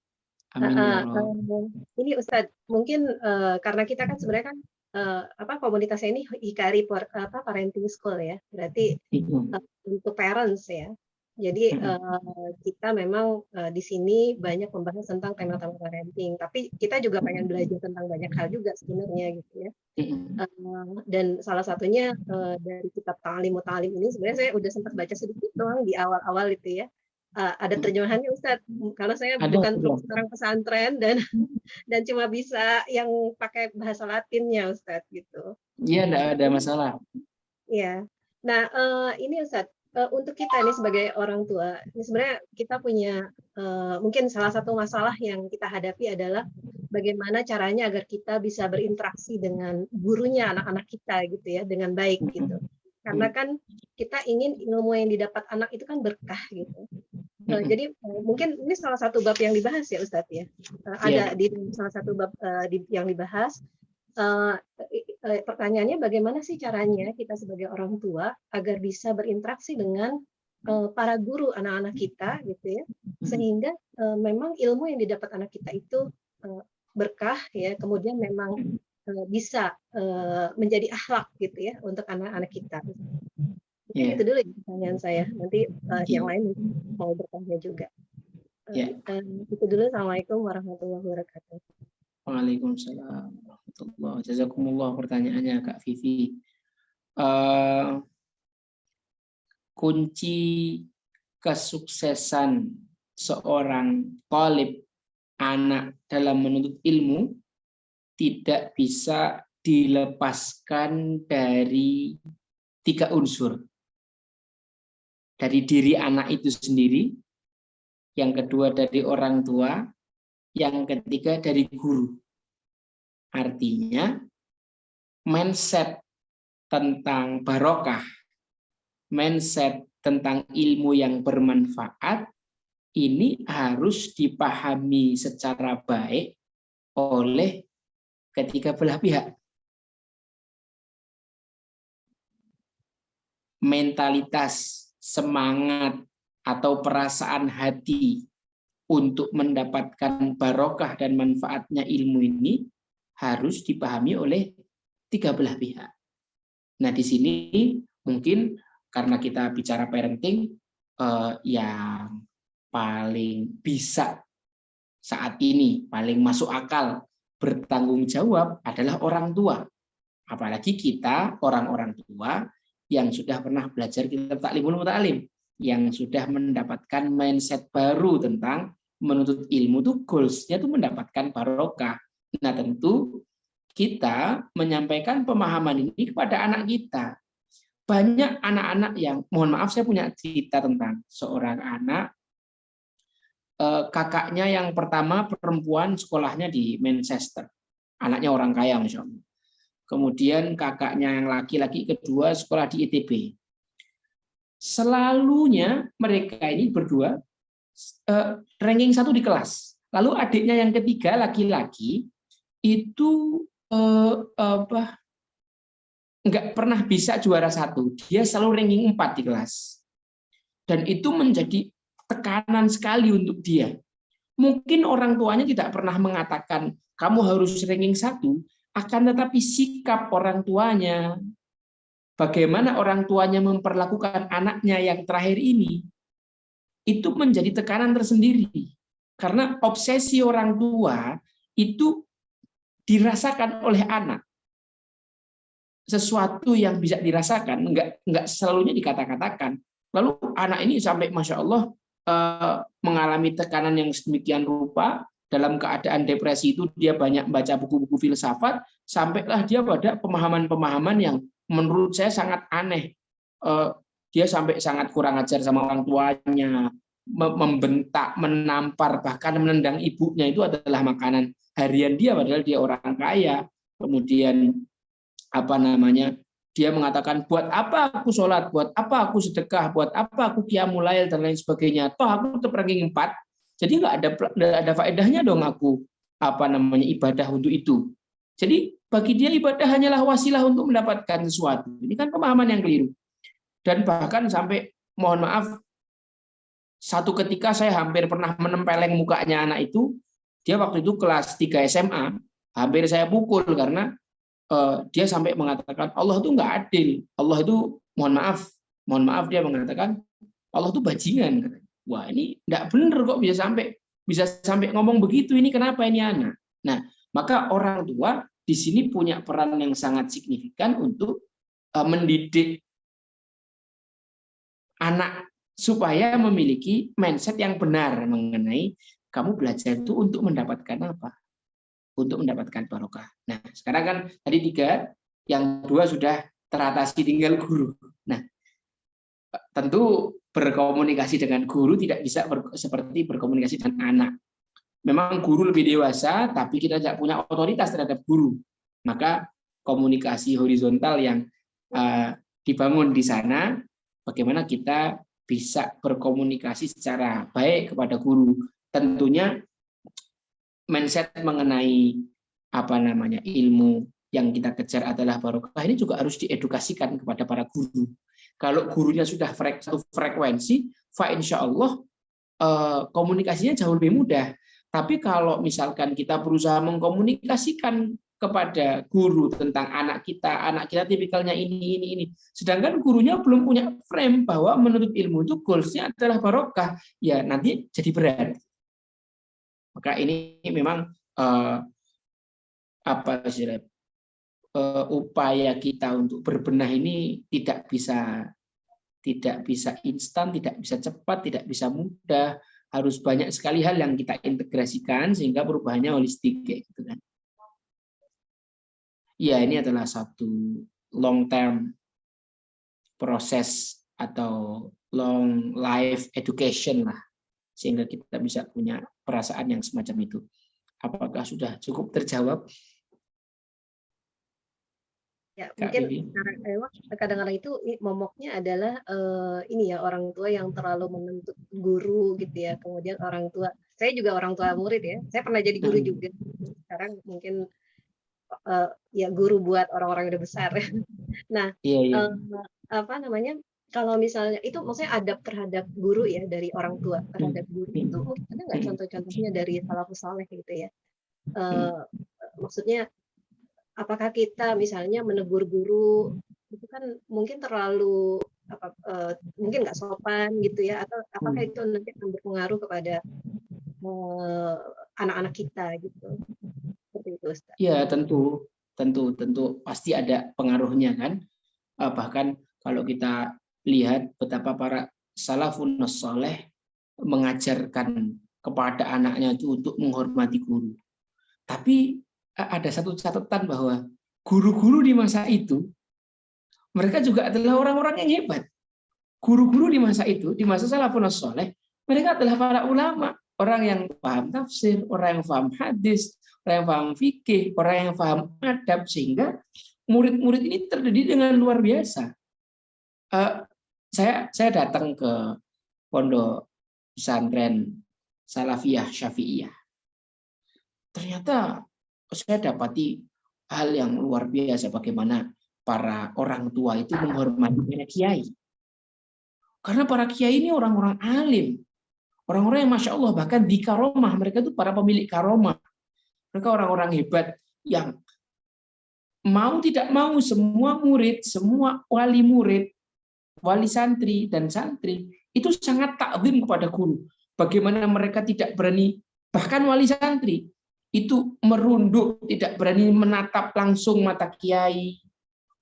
Amin ya Allah. Ini Ustadz, mungkin karena kita kan sebenarnya kan komunitasnya ini Hikari Parenting School ya, berarti untuk parents ya. Jadi kita memang di sini banyak membahas tentang tema-tema parenting, tapi kita juga pengen belajar tentang banyak hal juga sebenarnya gitu ya. Dan salah satunya dari kitab Ta'lim Muta'alim ini sebenarnya saya udah sempat baca sedikit doang di awal-awal itu ya. Ada terjemahannya Ustadz, kalau saya bukan orang pesantren dan cuma bisa yang pakai bahasa Latinnya Ustadz gitu. Iya, enggak ada masalah. Iya. Nah, ini Ustadz, untuk kita nih sebagai orang tua, ini sebenarnya kita punya mungkin salah satu masalah yang kita hadapi adalah bagaimana caranya agar kita bisa berinteraksi dengan gurunya anak-anak kita gitu ya dengan baik gitu. Karena kan kita ingin ilmu yang didapat anak itu kan berkah gitu. Jadi mungkin ini salah satu bab yang dibahas ya Ustadz ya. Ada di salah satu bab yang dibahas. Pertanyaannya bagaimana sih caranya kita sebagai orang tua agar bisa berinteraksi dengan para guru anak-anak kita gitu ya, sehingga memang ilmu yang didapat anak kita itu berkah ya, kemudian memang bisa menjadi akhlak gitu ya untuk anak-anak kita. Itu dulu ya pertanyaan saya, nanti yang lain mau bertanya juga. Itu dulu. Assalamualaikum warahmatullahi wabarakatuh. Waalaikumsalam warahmatullahi. Jazakumullah pertanyaannya Kak Vivi. Kunci kesuksesan seorang talib anak dalam menuntut ilmu tidak bisa dilepaskan dari 3 unsur. Dari diri anak itu sendiri, yang kedua dari orang tua, yang ketiga dari guru. Artinya mindset tentang barokah, mindset tentang ilmu yang bermanfaat ini harus dipahami secara baik oleh ketiga belah pihak. Mentalitas, semangat atau perasaan hati untuk mendapatkan barokah dan manfaatnya ilmu ini harus dipahami oleh 3 belah pihak. Nah, di sini mungkin karena kita bicara parenting, yang paling bisa saat ini, paling masuk akal bertanggung jawab adalah orang tua. Apalagi kita orang-orang tua yang sudah pernah belajar kitab Ta'limul Muta'alim, yang sudah mendapatkan mindset baru tentang menuntut ilmu itu goals-nya itu mendapatkan barokah. Nah, tentu kita menyampaikan pemahaman ini kepada anak kita. Banyak anak-anak yang, mohon maaf saya punya cerita tentang seorang anak, kakaknya yang pertama perempuan sekolahnya di Manchester. Anaknya orang kaya Masya Allah. Kemudian kakaknya yang laki-laki kedua sekolah di ITB. Selalunya mereka ini berdua ranking 1 di kelas. Lalu adiknya yang ketiga laki-laki itu nggak pernah bisa juara 1. Dia selalu ranking 4 di kelas. Dan itu menjadi tekanan sekali untuk dia. Mungkin orang tuanya tidak pernah mengatakan kamu harus ranking 1, akan tetapi sikap orang tuanya, bagaimana orang tuanya memperlakukan anaknya yang terakhir ini, itu menjadi tekanan tersendiri. Karena obsesi orang tua itu dirasakan oleh anak. Sesuatu yang bisa dirasakan, enggak selalunya dikata-katakan. Lalu anak ini sampai Masya Allah mengalami tekanan yang sedemikian rupa, dalam keadaan depresi itu dia banyak baca buku-buku filsafat, sampailah dia pada pemahaman-pemahaman yang menurut saya sangat aneh. Dia sampai sangat kurang ajar sama orang tuanya, membentak, menampar, bahkan menendang ibunya itu adalah makanan harian dia, padahal dia orang kaya. Kemudian dia mengatakan, buat apa aku sholat, buat apa aku sedekah, buat apa aku qiyamul lail dan lain sebagainya, toh aku tetap ranking 4, jadi nggak ada faedahnya dong aku ibadah untuk itu. Jadi bagi dia ibadah hanyalah wasilah untuk mendapatkan sesuatu. Ini kan pemahaman yang keliru. Dan bahkan sampai, mohon maaf, satu ketika saya hampir pernah menempeleng mukanya anak itu. Dia waktu itu kelas 3 SMA, hampir saya pukul karena dia sampai mengatakan Allah itu nggak adil. Allah itu, mohon maaf dia mengatakan Allah itu bajingan. Wah, ini nggak benar kok bisa sampai ngomong begitu. Ini kenapa ini anak? Nah, maka orang tua di sini punya peran yang sangat signifikan untuk mendidik anak supaya memiliki mindset yang benar mengenai kamu belajar itu untuk mendapatkan apa? Untuk mendapatkan barokah. Nah, sekarang kan tadi 3, yang 2 sudah teratasi, tinggal guru. Nah, tentu berkomunikasi dengan guru tidak bisa seperti berkomunikasi dengan anak. Memang guru lebih dewasa, tapi kita tidak punya otoritas terhadap guru. Maka komunikasi horizontal yang dibangun di sana, bagaimana kita bisa berkomunikasi secara baik kepada guru. Tentunya mindset mengenai ilmu yang kita kejar adalah barokah ini juga harus diedukasikan kepada para guru. Kalau gurunya sudah satu frekuensi, insya Allah komunikasinya jauh lebih mudah. Tapi kalau misalkan kita berusaha mengkomunikasikan kepada guru tentang anak kita tipikalnya ini, sedangkan gurunya belum punya frame bahwa menuntut ilmu itu goalsnya adalah barokah, ya nanti jadi berat. Maka ini memang upaya kita untuk berbenah ini tidak bisa instan, tidak bisa cepat, tidak bisa mudah. Harus banyak sekali hal yang kita integrasikan sehingga perubahannya holistik, kayak gitu kan. Ya, ini adalah satu long term proses atau long life education lah, sehingga kita bisa punya perasaan yang semacam itu. Apakah sudah cukup terjawab? Ya, mungkin kadang-kadang itu momoknya adalah ini ya, orang tua yang terlalu menuntut guru gitu ya. Kemudian orang tua, saya juga orang tua murid ya. Saya pernah jadi guru juga. Sekarang mungkin ya guru buat orang-orang yang udah besar. Nah, kalau misalnya itu maksudnya adab terhadap guru ya, dari orang tua terhadap guru itu mungkin ada nggak contoh-contohnya dari salafus saleh gitu ya? Maksudnya apakah kita misalnya menegur guru itu kan mungkin terlalu mungkin nggak sopan gitu ya, atau apakah itu nanti akan berpengaruh kepada anak-anak kita gitu? Seperti itu, Ustaz. Ya, tentu pasti ada pengaruhnya kan. Bahkan kalau kita lihat betapa para salafun saleh mengajarkan kepada anaknya itu untuk menghormati guru. Tapi ada satu catatan bahwa guru-guru di masa itu mereka juga adalah orang-orang yang hebat. Guru-guru di masa itu, di masa salafun saleh, mereka adalah para ulama, orang yang paham tafsir, orang yang paham hadis, orang yang paham fikih, orang yang paham adab, sehingga murid-murid ini terdidik dengan luar biasa. Saya datang ke pondok pesantren Salafiyah Syafi'iyah. Ternyata saya dapati hal yang luar biasa, bagaimana para orang tua itu menghormati para kiai. Karena para kiai ini orang-orang alim, orang-orang yang Masya Allah, bahkan di karomah, mereka itu para pemilik karomah. Mereka orang-orang hebat yang mau tidak mau semua murid, semua wali murid, wali santri dan santri itu sangat takzim kepada guru. Bagaimana mereka tidak berani Bahkan wali santri itu merunduk, tidak berani menatap langsung mata kiai.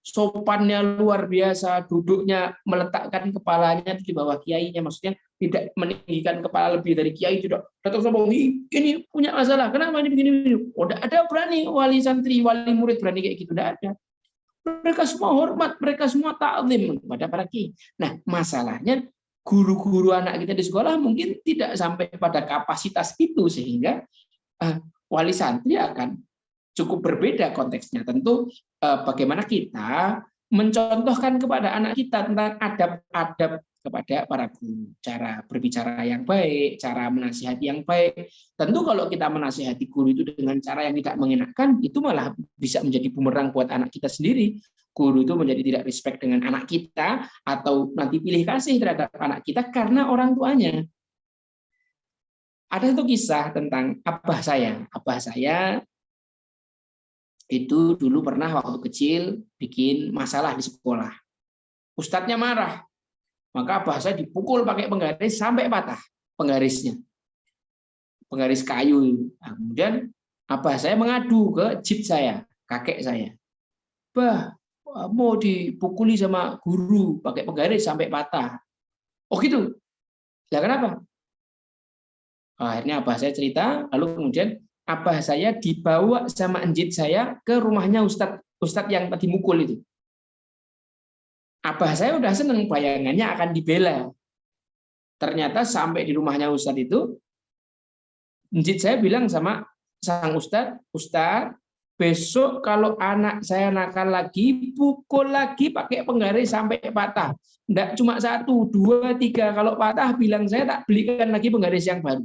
Sopannya luar biasa, duduknya meletakkan kepalanya di bawah kiainya, maksudnya tidak meninggikan kepala lebih dari kiai, tidak datang sombong, ini punya masalah, kenapa ini begini? Oh, tidak ada berani wali santri, wali murid berani kayak gitu, tidak ada. Mereka semua hormat, mereka semua ta'zim kepada para kiai. Nah, masalahnya guru-guru anak kita di sekolah mungkin tidak sampai pada kapasitas itu, sehingga wali santri akan cukup berbeda konteksnya. Tentu bagaimana kita mencontohkan kepada anak kita tentang adab-adab kepada para guru, cara berbicara yang baik, cara menasihati yang baik. Tentu kalau kita menasihati guru itu dengan cara yang tidak mengenakan, itu malah bisa menjadi bumerang buat anak kita sendiri. Guru itu menjadi tidak respect dengan anak kita, atau nanti pilih kasih terhadap anak kita karena orang tuanya. Ada satu kisah tentang abah saya. Abah saya itu dulu pernah waktu kecil bikin masalah di sekolah. Ustadznya marah. Maka abah saya dipukul pakai penggaris sampai patah penggarisnya. Penggaris kayu. Nah, kemudian abah saya mengadu ke jid saya, kakek saya. Bah, mau dipukuli sama guru pakai penggaris sampai patah. Oh gitu. Lah kenapa? Akhirnya abah saya cerita, lalu kemudian abah saya dibawa sama enjit saya ke rumahnya Ustadz yang tadi mukul itu. Abah saya udah seneng, bayangannya akan dibela. Ternyata sampai di rumahnya Ustadz itu, enjit saya bilang sama sang Ustadz, Ustadz, besok kalau anak saya nakal lagi, pukul lagi pakai penggaris sampai patah. Enggak cuma 1, 2, 3, kalau patah bilang saya tak belikan lagi penggaris yang baru.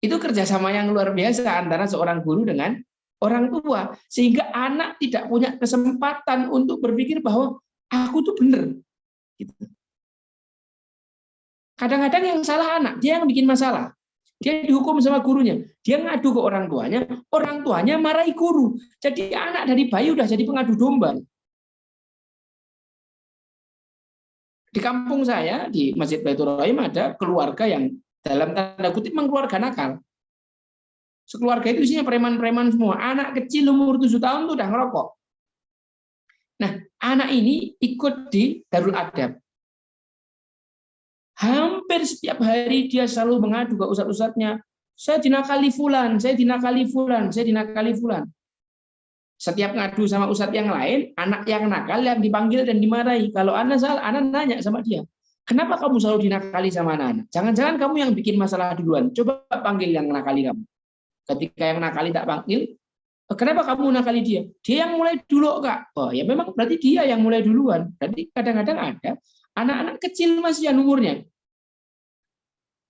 Itu kerjasama yang luar biasa antara seorang guru dengan orang tua, sehingga anak tidak punya kesempatan untuk berpikir bahwa aku tuh benar. Gitu. Kadang-kadang yang salah anak, dia yang bikin masalah. Dia dihukum sama gurunya, dia ngadu ke orang tuanya marahi guru. Jadi anak dari bayi udah jadi pengadu domba. Di kampung saya, di Masjid Baitur Rahim, ada keluarga yang dalam tanda kutip memang keluarga nakal. Sekeluarga itu isinya preman-preman semua. Anak kecil umur 7 tahun tuh udah ngerokok. Nah, anak ini ikut di Darul Adab. Hampir setiap hari dia selalu mengadu ke ustadz-ustadznya. Saya dinakali fulan, saya dinakali fulan, saya dinakali fulan. Setiap ngadu sama ustadz yang lain, anak yang nakal yang dipanggil dan dimarahi. Kalau anak salah, anak nanya sama dia. Kenapa kamu selalu dinakali sama anak-anak? Jangan-jangan kamu yang bikin masalah duluan. Coba panggil yang nakali kamu. Ketika yang nakali tak panggil, kenapa kamu nakali dia? Dia yang mulai dulu, Kak. Oh, ya memang berarti dia yang mulai duluan. Berarti kadang-kadang ada anak-anak kecil masih yang umurnya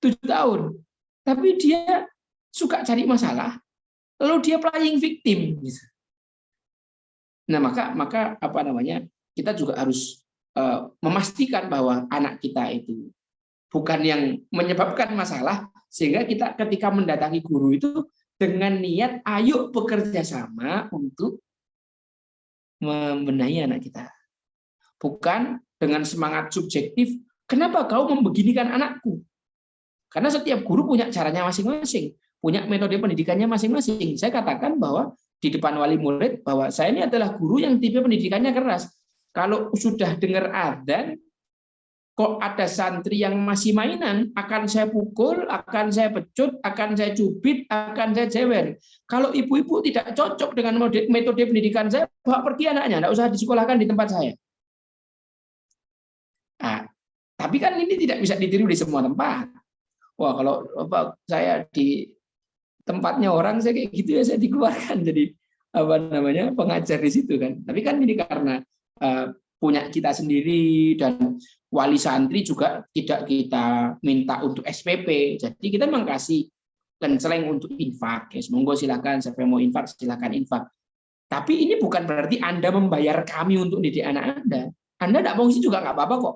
7 tahun. Tapi dia suka cari masalah, lalu dia playing victim. Nah, maka apa namanya? Kita juga harus memastikan bahwa anak kita itu bukan yang menyebabkan masalah, sehingga kita ketika mendatangi guru itu dengan niat ayo bekerja sama untuk membenahi anak kita. Bukan dengan semangat subjektif, kenapa kau membeginikan anakku? Karena setiap guru punya caranya masing-masing, punya metode pendidikannya masing-masing. Saya katakan bahwa di depan wali murid bahwa saya ini adalah guru yang tipe pendidikannya keras. Kalau sudah dengar adzan, kok ada santri yang masih mainan, akan saya pukul, akan saya pecut, akan saya cubit, akan saya jewer. Kalau ibu-ibu tidak cocok dengan metode pendidikan saya, bawa pergi anaknya, tidak usah disekolahkan di tempat saya. Nah, tapi kan ini tidak bisa ditiru di semua tempat. Wah, kalau saya di tempatnya orang, saya kayak gitu ya, saya dikeluarkan jadi pengajar di situ kan. Tapi kan ini karena punya kita sendiri, dan wali santri juga tidak kita minta untuk SPP. Jadi kita memang kasih kenceleng untuk infak. Ya, monggo silakan, siapa yang mau infak silakan infak. Tapi ini bukan berarti Anda membayar kami untuk didik anak Anda. Anda tidak mau isi juga nggak apa-apa kok.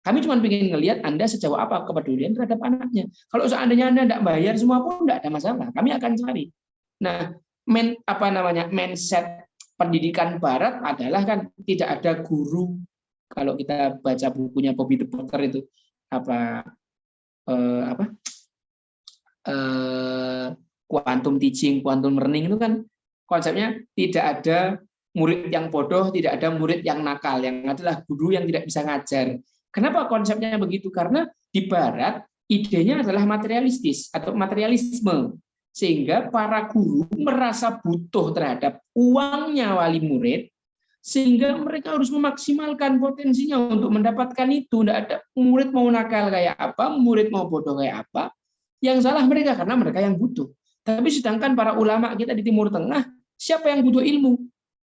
Kami cuma ingin ngelihat Anda sejauh apa kepedulian terhadap anaknya. Kalau seandainya Anda tidak bayar semua pun tidak ada masalah. Kami akan cari. Nah, mindset pendidikan Barat adalah kan tidak ada guru. Kalau kita baca bukunya Bobby the Potter itu apa quantum teaching, quantum learning itu kan konsepnya tidak ada murid yang bodoh, tidak ada murid yang nakal, yang adalah guru yang tidak bisa ngajar. Kenapa konsepnya begitu? Karena di Barat idenya adalah materialistis atau materialisme, sehingga para guru merasa butuh terhadap uangnya wali murid, sehingga mereka harus memaksimalkan potensinya untuk mendapatkan itu. Tidak ada murid mau nakal kayak apa, murid mau bodoh kayak apa. Yang salah mereka karena mereka yang butuh. Tapi sedangkan para ulama kita di Timur Tengah, siapa yang butuh ilmu?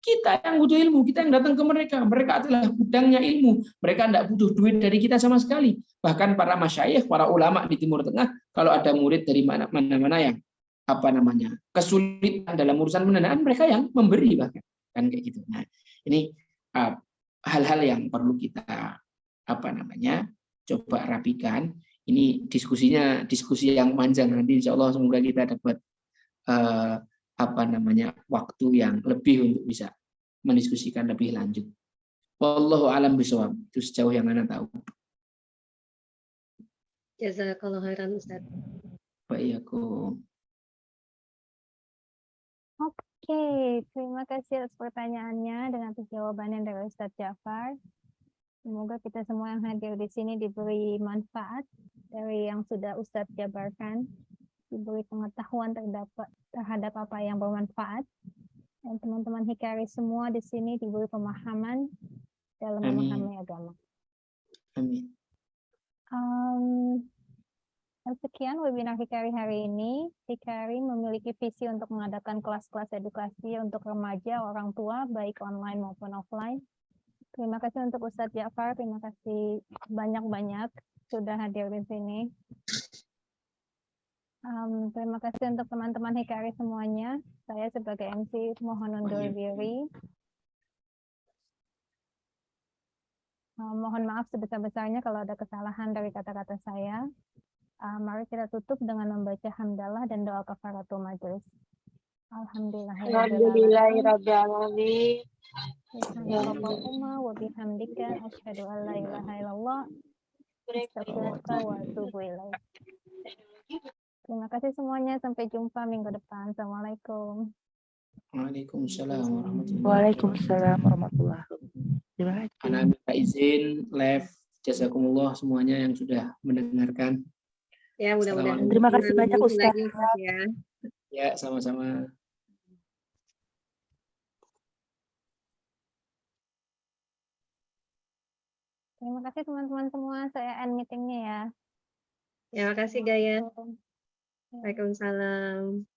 Kita yang butuh ilmu, kita yang datang ke mereka. Mereka adalah gudangnya ilmu. Mereka tidak butuh duit dari kita sama sekali. Bahkan para masyayikh, para ulama di Timur Tengah, kalau ada murid dari mana-mana yang kesulitan dalam urusan pendanaan, mereka yang memberi bahkan kan kayak gitu. Nah, ini hal-hal yang perlu kita coba rapikan. Ini diskusinya diskusi yang panjang, nanti insya Allah semoga kita dapat waktu yang lebih untuk bisa mendiskusikan lebih lanjut. Wallahu a'lam bishawab. Itu sejauh yang Anda tahu. Jazakallah khairan Ustaz. Baikku. Oke, terima kasih atas pertanyaannya dengan jawabannya dari Ustadz Ja'far. Semoga kita semua yang hadir di sini diberi manfaat dari yang sudah Ustadz jabarkan, diberi pengetahuan terhadap apa yang bermanfaat, dan teman-teman Hikari semua di sini diberi pemahaman dalam memahami agama. Amin. Sekian webinar Hikari hari ini. Hikari memiliki visi untuk mengadakan kelas-kelas edukasi untuk remaja, orang tua, baik online maupun offline. Terima kasih untuk Ustadz Ja'far, terima kasih banyak-banyak sudah hadir di sini. Terima kasih untuk teman-teman Hikari semuanya. Saya sebagai MC mohon undur diri. Mohon maaf sebesar-besarnya kalau ada kesalahan dari kata-kata saya. Mari kita tutup dengan membaca hamdalah dan doa kafaratul majelis. Alhamdulillahirabbil alamin. Allahumma wa bihamdika asyhadu an la ilaha illallah astaghfiruka wa atubu ilaik. Terima kasih semuanya, sampai jumpa minggu depan. Assalamualaikum. Waalaikumsalam warahmatullahi Waalaikumsalam warahmatullahi wabarakatuh. Terima kasih. Ana minta izin live. Jazakumullah semuanya yang sudah mendengarkan. Ya, mudah-mudahan. Terima kasih banyak Ustaz. Ya. Ya, sama-sama. Terima kasih teman-teman semua. Saya end meetingnya ya. Ya, makasih Gaya. Waalaikumsalam.